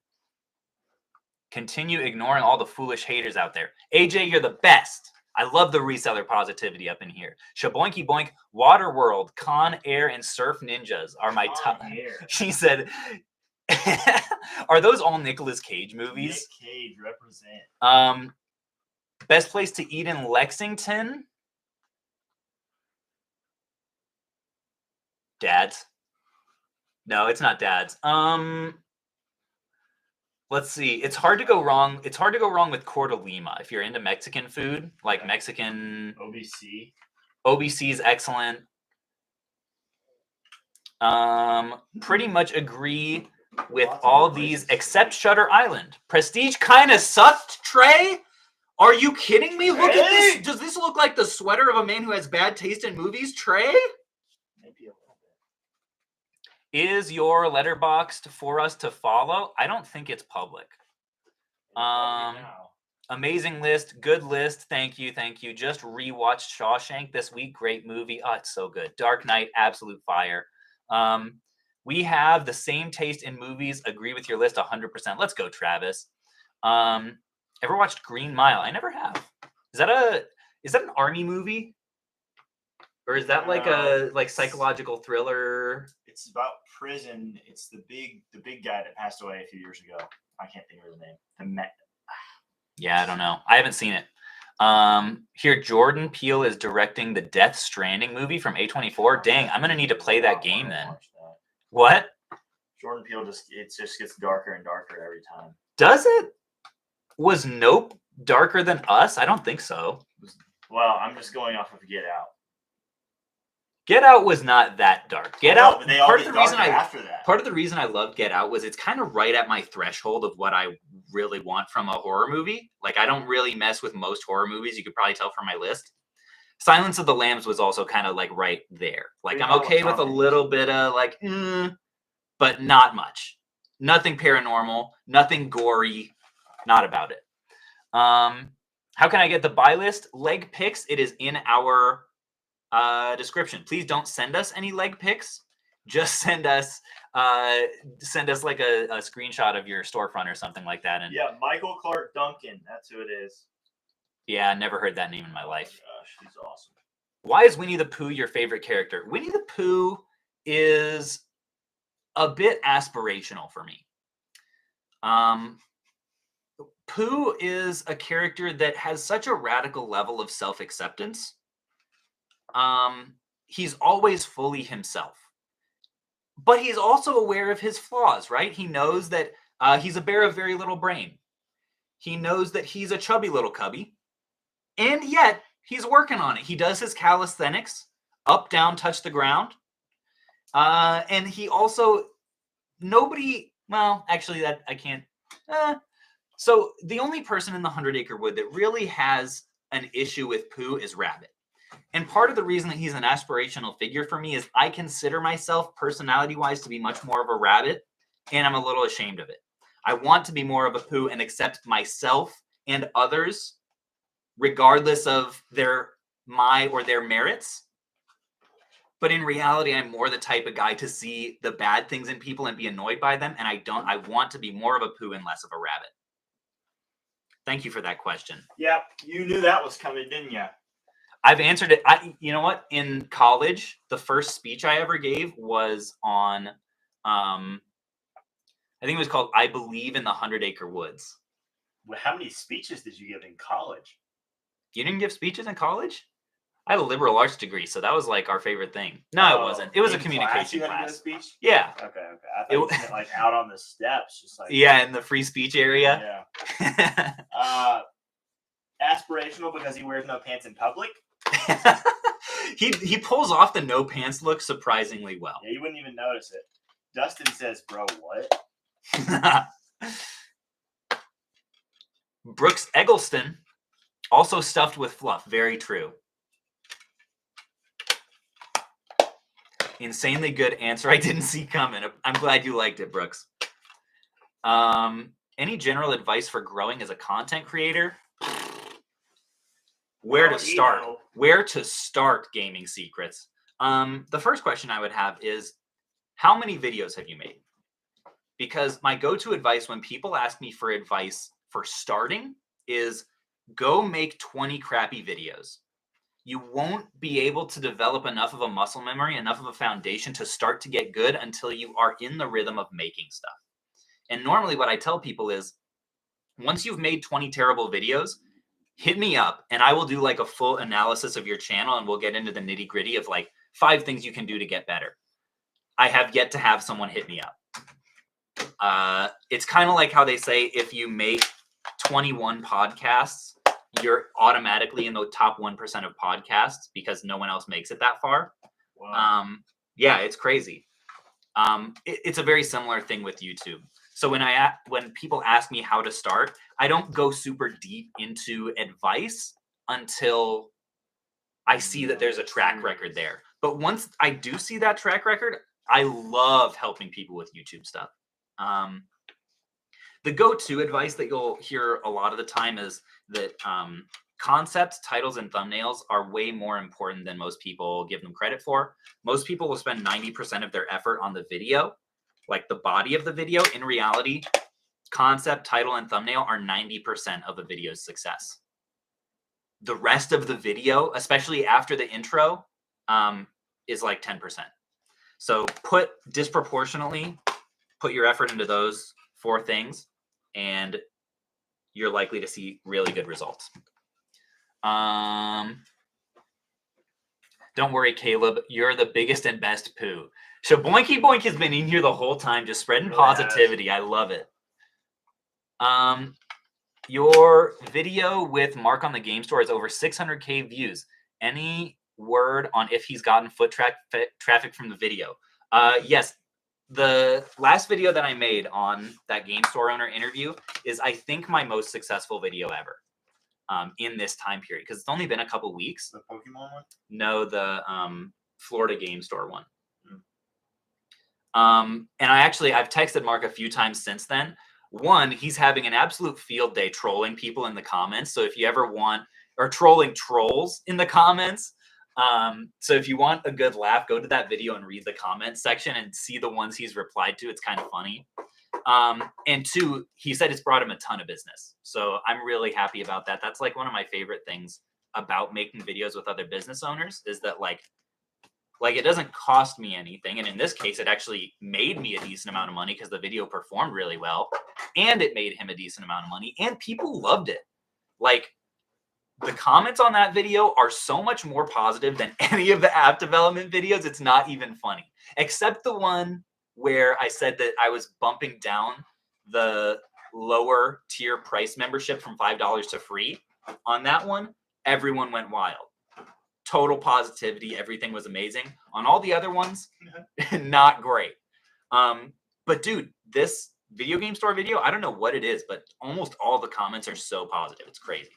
Continue ignoring all the foolish haters out there. AJ, you're the best. I love the reseller positivity up in here. Shaboinky Boink, Waterworld, Con Air, and Surf Ninjas are my top. She said, are those all Nicolas Cage movies? Nick Cage represent. Best place to eat in Lexington? Dad's. No, it's not Dad's. Let's see. It's hard to go wrong. It's hard to go wrong with Corte Lima if you're into Mexican food, like Mexican. OBC. OBC is excellent. Pretty much agree with all these except Shutter Island. Prestige kind of sucked, Trey. Are you kidding me? Look at this. Does this look like the sweater of a man who has bad taste in movies, Trey? Maybe a little bit. Is your letterboxd for us to follow? I don't think it's public. Amazing list. Good list. Thank you. Thank you. Just rewatched Shawshank this week. Great movie. Oh, it's so good. Dark Knight. Absolute fire. We have the same taste in movies. Agree with your list 100%. Let's go, Travis. Ever watched Green Mile? I never have. Is that an army movie? Or is that like a psychological thriller? It's about prison. It's the big guy that passed away a few years ago. I can't think of the name. Yeah, I don't know. I haven't seen it. Here, Jordan Peele is directing the Death Stranding movie from A24. Dang, I'm gonna need to play that game then. What? Jordan Peele just gets darker and darker every time. Does it? Was Nope darker than Us? I don't think so. Well, I'm just going off of Get Out. Get Out was not that dark. Get Out. But they all get darker after that. Part of the reason I loved Get Out was it's kind of right at my threshold of what I really want from a horror movie. Like, I don't really mess with most horror movies. You could probably tell from my list. Silence of the Lambs was also kind of like right there. Like, I'm okay with a little bit of like, but not much. Nothing paranormal. Nothing gory. Not about it. How can I get the buy list? Leg picks. It is in our description. Please don't send us any leg pics. Just send us like a screenshot of your storefront or something like that. And yeah, Michael Clark Duncan. That's who it is. Yeah, I never heard that name in my life. Oh my gosh, he's awesome. Why is Winnie the Pooh your favorite character? Winnie the Pooh is a bit aspirational for me. Pooh is a character that has such a radical level of self-acceptance. He's always fully himself. But he's also aware of his flaws, right? He knows that he's a bear of very little brain. He knows that he's a chubby little cubby. And yet, he's working on it. He does his calisthenics, up, down, touch the ground. And he also, that I can't. So the only person in the 100-Acre Wood that really has an issue with Pooh is Rabbit. And part of the reason that he's an aspirational figure for me is I consider myself personality-wise to be much more of a rabbit, and I'm a little ashamed of it. I want to be more of a Pooh and accept myself and others regardless of their merits. But in reality, I'm more the type of guy to see the bad things in people and be annoyed by them, and I want to be more of a Pooh and less of a rabbit. Thank you for that question. Yeah, you knew that was coming, didn't you? I've answered it. You know what? In college, the first speech I ever gave was on, I think it was called "I Believe in the 100-Acre Woods." Well, how many speeches did you give in college? You didn't give speeches in college? I had a liberal arts degree, so that was like our favorite thing. No, it wasn't. It was a communication class. A speech? Yeah. Okay. I thought you meant like out on the steps, just like in the free speech area. Yeah. Aspirational because he wears no pants in public. He pulls off the no pants look surprisingly well. Yeah, you wouldn't even notice it. Dustin says, "Bro, what?" Brooks Eggleston, also stuffed with fluff. Very true. Insanely good answer. I didn't see coming. I'm glad you liked it, Brooks. Any general advice for growing as a content creator? Where to start? Where to start, Gaming Secrets? The first question I would have is, how many videos have you made? Because my go-to advice when people ask me for advice for starting is go make 20 crappy videos. You won't be able to develop enough of a muscle memory, enough of a foundation to start to get good until you are in the rhythm of making stuff. And normally what I tell people is, once you've made 20 terrible videos, hit me up and I will do like a full analysis of your channel and we'll get into the nitty gritty of like 5 things you can do to get better. I have yet to have someone hit me up. It's kind of like how they say if you make 21 podcasts, you're automatically in the top 1% of podcasts because no one else makes it that far. Wow. Yeah, it's crazy. It's a very similar thing with YouTube. So when people ask me how to start, I don't go super deep into advice until I see that there's a track record there. But once I do see that track record, I love helping people with YouTube stuff. The go-to advice that you'll hear a lot of the time is that concepts, titles, and thumbnails are way more important than most people give them credit for. Most people will spend 90% of their effort on the video, like the body of the video. In reality, concept, title, and thumbnail are 90% of a video's success. The rest of the video, especially after the intro, is like 10%. So disproportionately put your effort into those 4 things, and you're likely to see really good results. Don't worry, Caleb. You're the biggest and best poo. So Boinky Boink has been in here the whole time, just spreading positivity. I love it. Your video with Mark on the Game Store is over 600K views. Any word on if he's gotten foot traffic from the video? Yes. The last video that I made on that Game Store owner interview is, I think, my most successful video ever in this time period, because it's only been a couple weeks. The Pokemon one? No, the Florida Game Store one. And I've texted Mark a few times since then. One, he's having an absolute field day trolling people in the comments. So if you ever want, or trolling trolls in the comments. So if you want a good laugh, go to that video and read the comment section and see the ones he's replied to. It's kind of funny. And 2, he said it's brought him a ton of business. So I'm really happy about that. That's like one of my favorite things about making videos with other business owners, is that like it doesn't cost me anything. And in this case, it actually made me a decent amount of money because the video performed really well, and it made him a decent amount of money, and people loved it. Like, the comments on that video are so much more positive than any of the app development videos. It's not even funny, except the one where I said that I was bumping down the lower tier price membership from $5 to free. On that one, everyone went wild. Total positivity. Everything was amazing. On all the other ones, not great. But dude, this video game store video, I don't know what it is, but almost all the comments are so positive. It's crazy.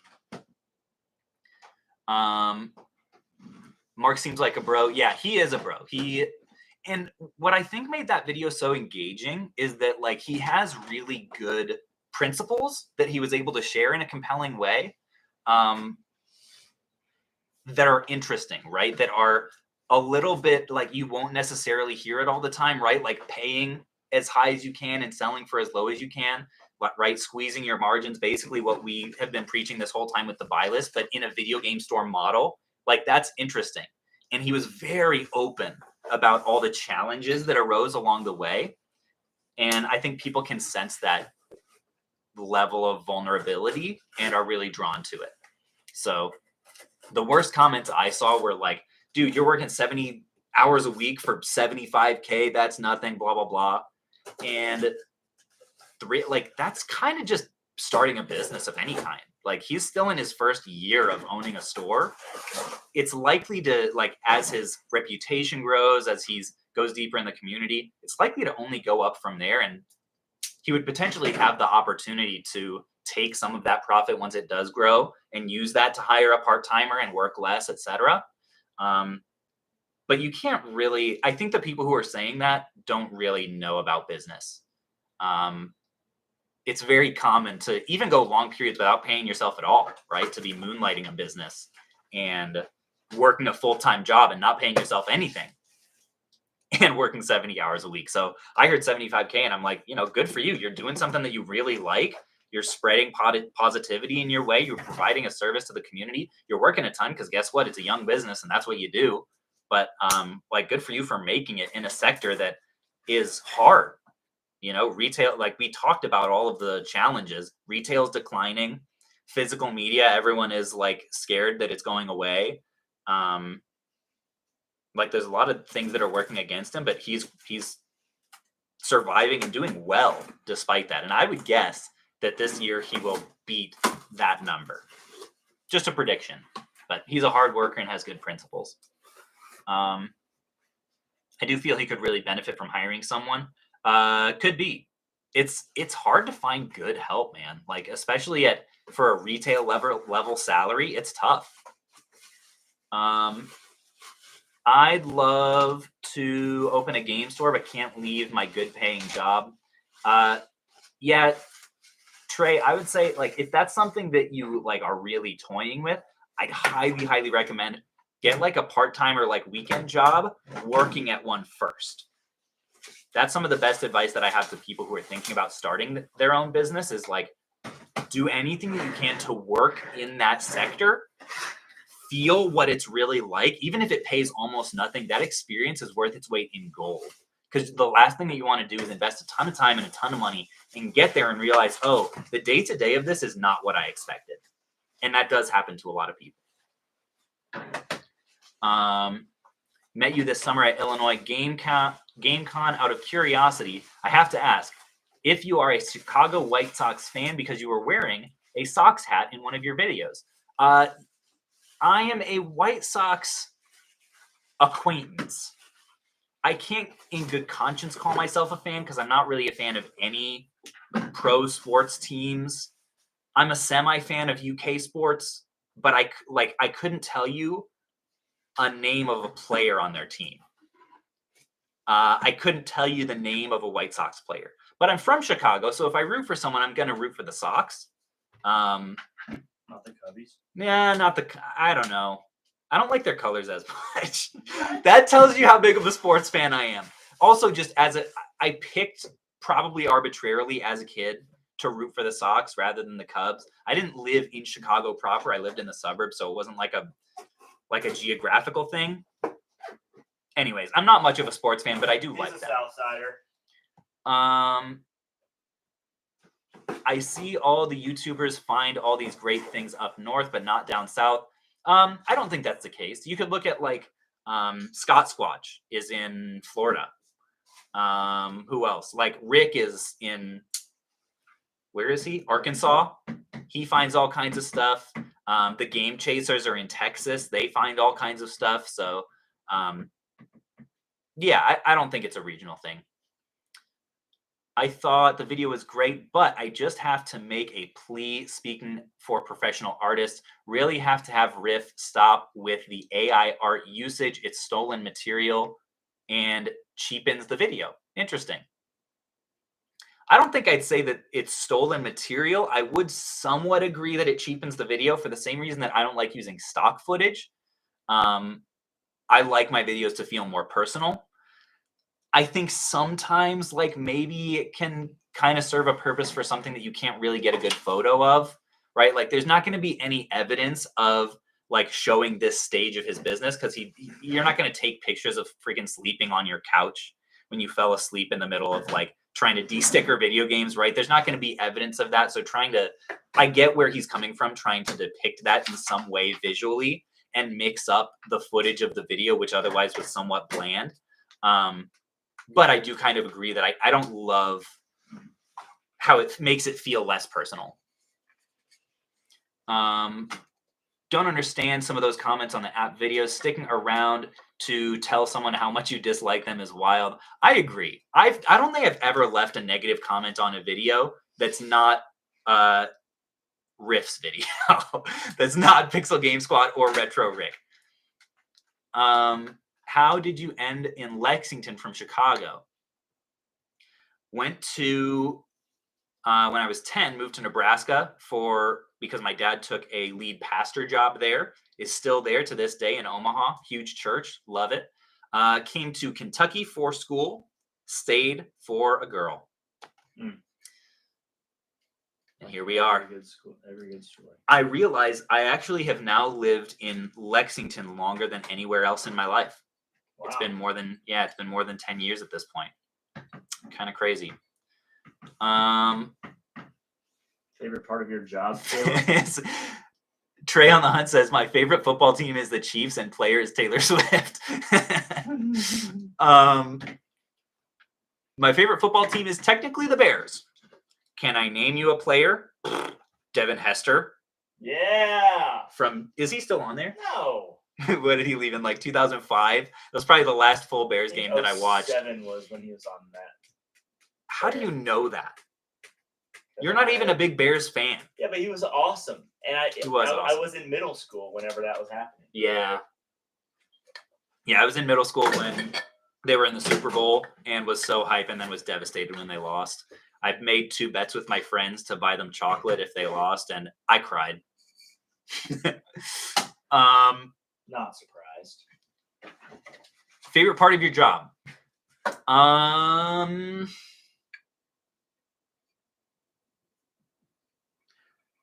Mark seems like a bro. Yeah, he is a bro. And what I think made that video so engaging is that, like, he has really good principles that he was able to share in a compelling way, that are interesting, right? That are a little bit like, you won't necessarily hear it all the time, right? Like paying as high as you can and selling for as low as you can, right? Squeezing your margins, basically what we have been preaching this whole time with the buy list, but in a video game store model. Like, that's interesting. And he was very open about all the challenges that arose along the way. And I think people can sense that level of vulnerability and are really drawn to it. So the worst comments I saw were like, dude, you're working 70 hours a week for 75K. That's nothing, blah, blah, blah. And that's kind of just starting a business of any kind. Like, he's still in his first year of owning a store. It's likely to, like, as his reputation grows, as he goes deeper in the community, it's likely to only go up from there. And he would potentially have the opportunity to take some of that profit once it does grow and use that to hire a part-timer and work less, etc. But you can't really, I think the people who are saying that don't really know about business. It's very common to even go long periods without paying yourself at all, right? To be moonlighting a business and working a full-time job and not paying yourself anything and working 70 hours a week. So I heard 75K and I'm like, good for you. You're doing something that you really like. You're spreading positivity in your way. You're providing a service to the community. You're working a ton because guess what? It's a young business and that's what you do. But good for you for making it in a sector that is hard. Retail, like we talked about all of the challenges. Retail's declining. Physical media, everyone is like scared that it's going away. Like there's a lot of things that are working against him, but he's surviving and doing well despite that. And I would guess that this year he will beat that number. Just a prediction, but he's a hard worker and has good principles. I do feel he could really benefit from hiring someone. Could be. It's hard to find good help, man. Like especially for a retail level salary, it's tough. I'd love to open a game store, but can't leave my good paying job. Yeah, Trey, I would say like if that's something that you like are really toying with, I'd highly recommend get like a part-time or like weekend job working at one first. That's some of the best advice that I have to people who are thinking about starting their own business is like do anything that you can to work in that sector. Feel what it's really like, even if it pays almost nothing. That experience is worth its weight in gold. Because the last thing that you want to do is invest a ton of time and a ton of money and get there and realize, oh, the day-to-day of this is not what I expected. And that does happen to a lot of people. Met you this summer at Illinois GameCon. Out of curiosity, I have to ask if you are a Chicago White Sox fan because you were wearing a Sox hat in one of your videos. I am a White Sox acquaintance. I can't in good conscience call myself a fan because I'm not really a fan of any pro sports teams. I'm a semi-fan of UK sports, but I couldn't tell you a name of a player on their team. I couldn't tell you the name of a White Sox player. But I'm from Chicago, so if I root for someone, I'm going to root for the Sox. Not the Cubbies? Yeah, I don't know. I don't like their colors as much. That tells you how big of a sports fan I am. Also, just I picked probably arbitrarily as a kid to root for the Sox rather than the Cubs. I didn't live in Chicago proper. I lived in the suburbs, so it wasn't like a geographical thing. Anyways, I'm not much of a sports fan, but I do like that. Southsider. I see all the YouTubers find all these great things up north, but not down south. I don't think that's the case. You could look at like Scott Squatch is in Florida. Who else? Like Rick is in, where is he? Arkansas. He finds all kinds of stuff. The Game Chasers are in Texas. They find all kinds of stuff. So yeah, I don't think it's a regional thing. I thought the video was great, but I just have to make a plea. Speaking for professional artists, really have to have Riff stop with the AI art usage. It's stolen material and cheapens the video. Interesting. I don't think I'd say that it's stolen material. I would somewhat agree that it cheapens the video for the same reason that I don't like using stock footage. I like my videos to feel more personal. I think sometimes like maybe it can kind of serve a purpose for something that you can't really get a good photo of, right? Like there's not going to be any evidence of like showing this stage of his business because you're not going to take pictures of freaking sleeping on your couch when you fell asleep in the middle of like trying to de-sticker video games, right? There's not going to be evidence of that. So I get where he's coming from, trying to depict that in some way visually and mix up the footage of the video, which otherwise was somewhat bland. But I do kind of agree that I don't love how it makes it feel less personal. Don't understand some of those comments on the app videos. Sticking around to tell someone how much you dislike them is wild. I agree. I don't think I've ever left a negative comment on a video that's not Riff's video. That's not Pixel Game Squad or Retro Rick. How did you end in Lexington from Chicago? Went to, when I was 10, moved to Nebraska because my dad took a lead pastor job there. Is still there to this day in Omaha. Huge church. Love it. Came to Kentucky for school. Stayed for a girl. And here we are. Every good story. I realize I actually have now lived in Lexington longer than anywhere else in my life. Wow. It's been more than 10 years at this point. Kind of crazy. Favorite part of your job? Trey on the Hunt says, my favorite football team is the Chiefs and player is Taylor Swift. My favorite football team is technically the Bears. Can I name you a player? Devin Hester. Yeah. Is he still on there? No. What did he leave in, like, 2005? That was probably the last full Bears game that I watched. 2007 was when he was on that. How do you know that? You're not even a big Bears fan. Yeah, but he was awesome. And I was in middle school whenever that was happening. Yeah. Yeah, I was in middle school when they were in the Super Bowl and was so hype and then was devastated when they lost. I've made 2 bets with my friends to buy them chocolate if they lost, and I cried. Not surprised. Favorite part of your job?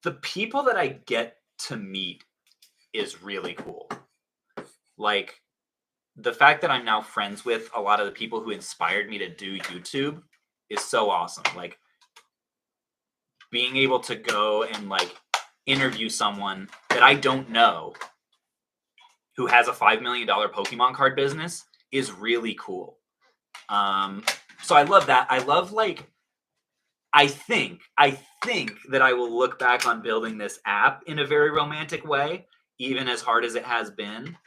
The people that I get to meet is really cool. Like, the fact that I'm now friends with a lot of the people who inspired me to do YouTube is so awesome. Like, being able to go and, like, interview someone that I don't know who has a $5 million Pokemon card business is really cool. So I love that. I love, like, I think that I will look back on building this app in a very romantic way, even as hard as it has been,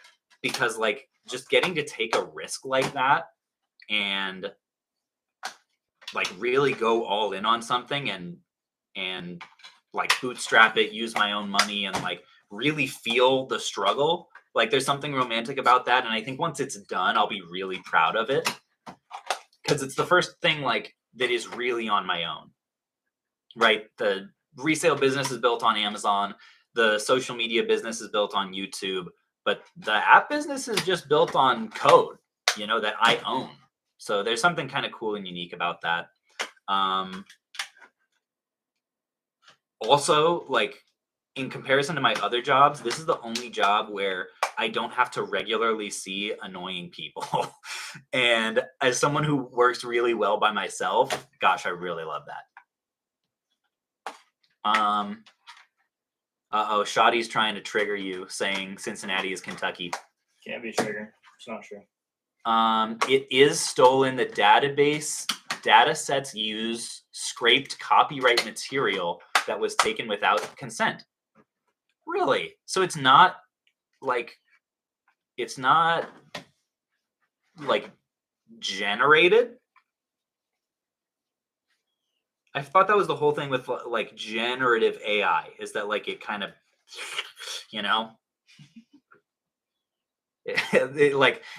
because, like, just getting to take a risk like that and, like, really go all in on something and like bootstrap it, use my own money, and, like, really feel the struggle. Like, there's something romantic about that, and I think once it's done, I'll be really proud of it, because it's the first thing, like, that is really on my own. Right? The resale business is built on Amazon. The social media business is built on YouTube. But the app business is just built on code, that I own. So there's something kind of cool and unique about that. Also, like, in comparison to my other jobs, this is the only job where I don't have to regularly see annoying people. And as someone who works really well by myself, gosh, I really love that. Shoddy's trying to trigger you, saying Cincinnati is Kentucky. Can't be a trigger. It's not true. It is stolen. The database data sets use scraped copyright material that was taken without consent. Really? So it's not like generated? I thought that was the whole thing with, like, generative AI, is that, like, it kind of,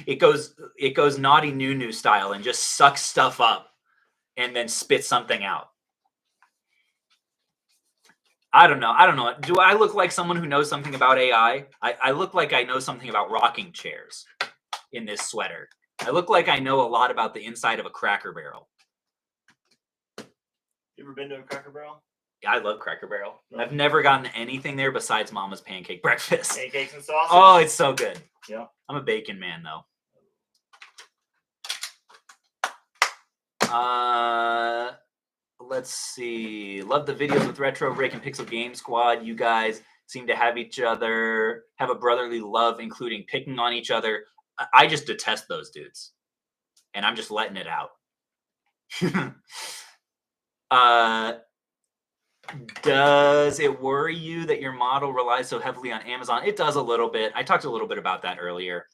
it goes naughty Nunu style and just sucks stuff up and then spits something out. I don't know. Do I look like someone who knows something about AI? I look like I know something about rocking chairs in this sweater. I look like I know a lot about the inside of a Cracker Barrel. You ever been to a Cracker Barrel? Yeah, I love Cracker Barrel. No. I've never gotten anything there besides Mama's pancake breakfast. Pancakes and sausage. Oh, it's so good. Yeah. I'm a bacon man, though. Let's see. Love the videos with Retro Rick and Pixel Game Squad. You guys seem to have a brotherly love, including picking on each other. I just detest those dudes. And I'm just letting it out. Does it worry you that your model relies so heavily on Amazon? It does a little bit. I talked a little bit about that earlier.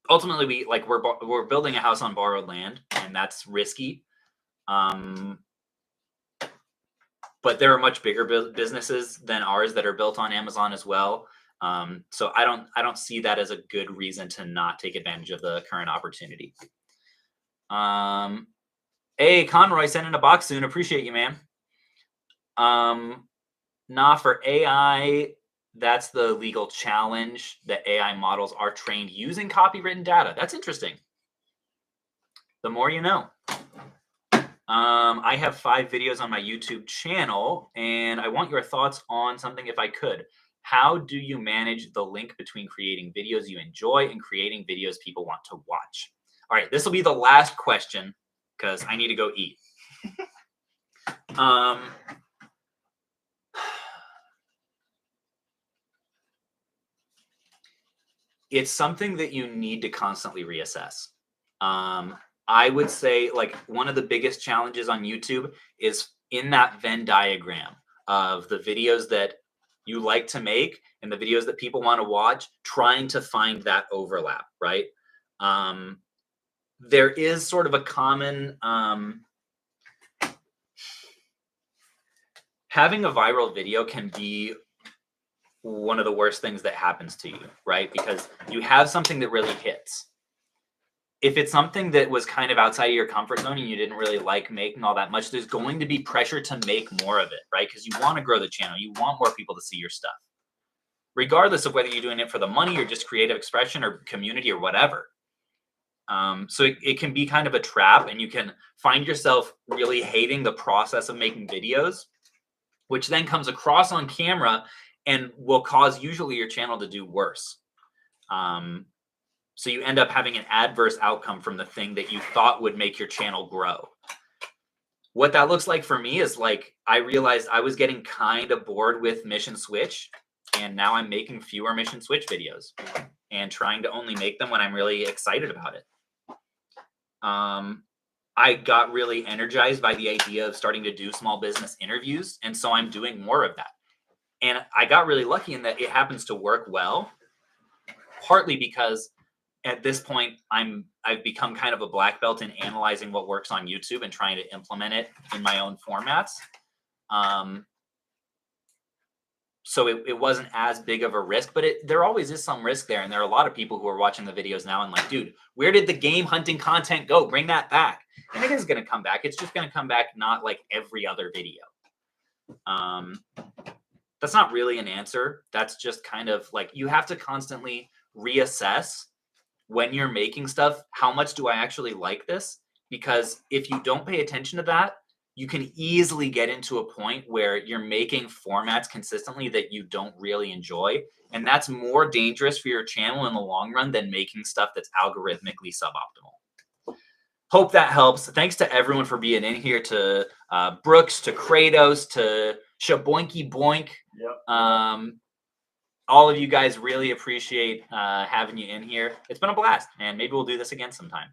Ultimately, we're building a house on borrowed land, and that's risky. But there are much bigger businesses than ours that are built on Amazon as well. So I don't see that as a good reason to not take advantage of the current opportunity. Hey, Conroy, send in a box soon. Appreciate you, man. For AI, that's the legal challenge, that AI models are trained using copywritten data. That's interesting. The more you know. I have 5 videos on my YouTube channel, and I want your thoughts on something if I could. How do you manage the link between creating videos you enjoy and creating videos people want to watch? All right, this will be the last question because I need to go eat. it's something that you need to constantly reassess. I would say like one of the biggest challenges on YouTube is in that Venn diagram of the videos that you like to make and the videos that people want to watch, trying to find that overlap, right? There is sort of a common having a viral video can be one of the worst things that happens to you, right? Because you have something that really hits. If it's something that was kind of outside of your comfort zone and you didn't really like making all that much, there's going to be pressure to make more of it, right? Because you want to grow the channel. You want more people to see your stuff, regardless of whether you're doing it for the money or just creative expression or community or whatever. So it can be kind of a trap, and you can find yourself really hating the process of making videos, which then comes across on camera and will cause usually your channel to do worse. So you end up having an adverse outcome from the thing that you thought would make your channel grow. What that looks like for me is like, I realized I was getting kind of bored with Mission Switch, and now I'm making fewer Mission Switch videos and trying to only make them when I'm really excited about it. I got really energized by the idea of starting to do small business interviews, and so I'm doing more of that. And I got really lucky in that it happens to work well, partly because at this point I've become kind of a black belt in analyzing what works on YouTube and trying to implement it in my own formats. So it wasn't as big of a risk, but there always is some risk there. And there are a lot of people who are watching the videos now and like, dude, where did the game hunting content go? Bring that back. And it is going to come back. It's just going to come back not like every other video. That's not really an answer. That's just kind of like, you have to constantly reassess when you're making stuff. How much do I actually like this? Because if you don't pay attention to that, you can easily get into a point where you're making formats consistently that you don't really enjoy. And that's more dangerous for your channel in the long run than making stuff that's algorithmically suboptimal. Hope that helps. Thanks to everyone for being in here, to Brooks, to Kratos, to Shaboinky Boink. Yep. All of you guys really appreciate having you in here. It's been a blast, and maybe we'll do this again sometime.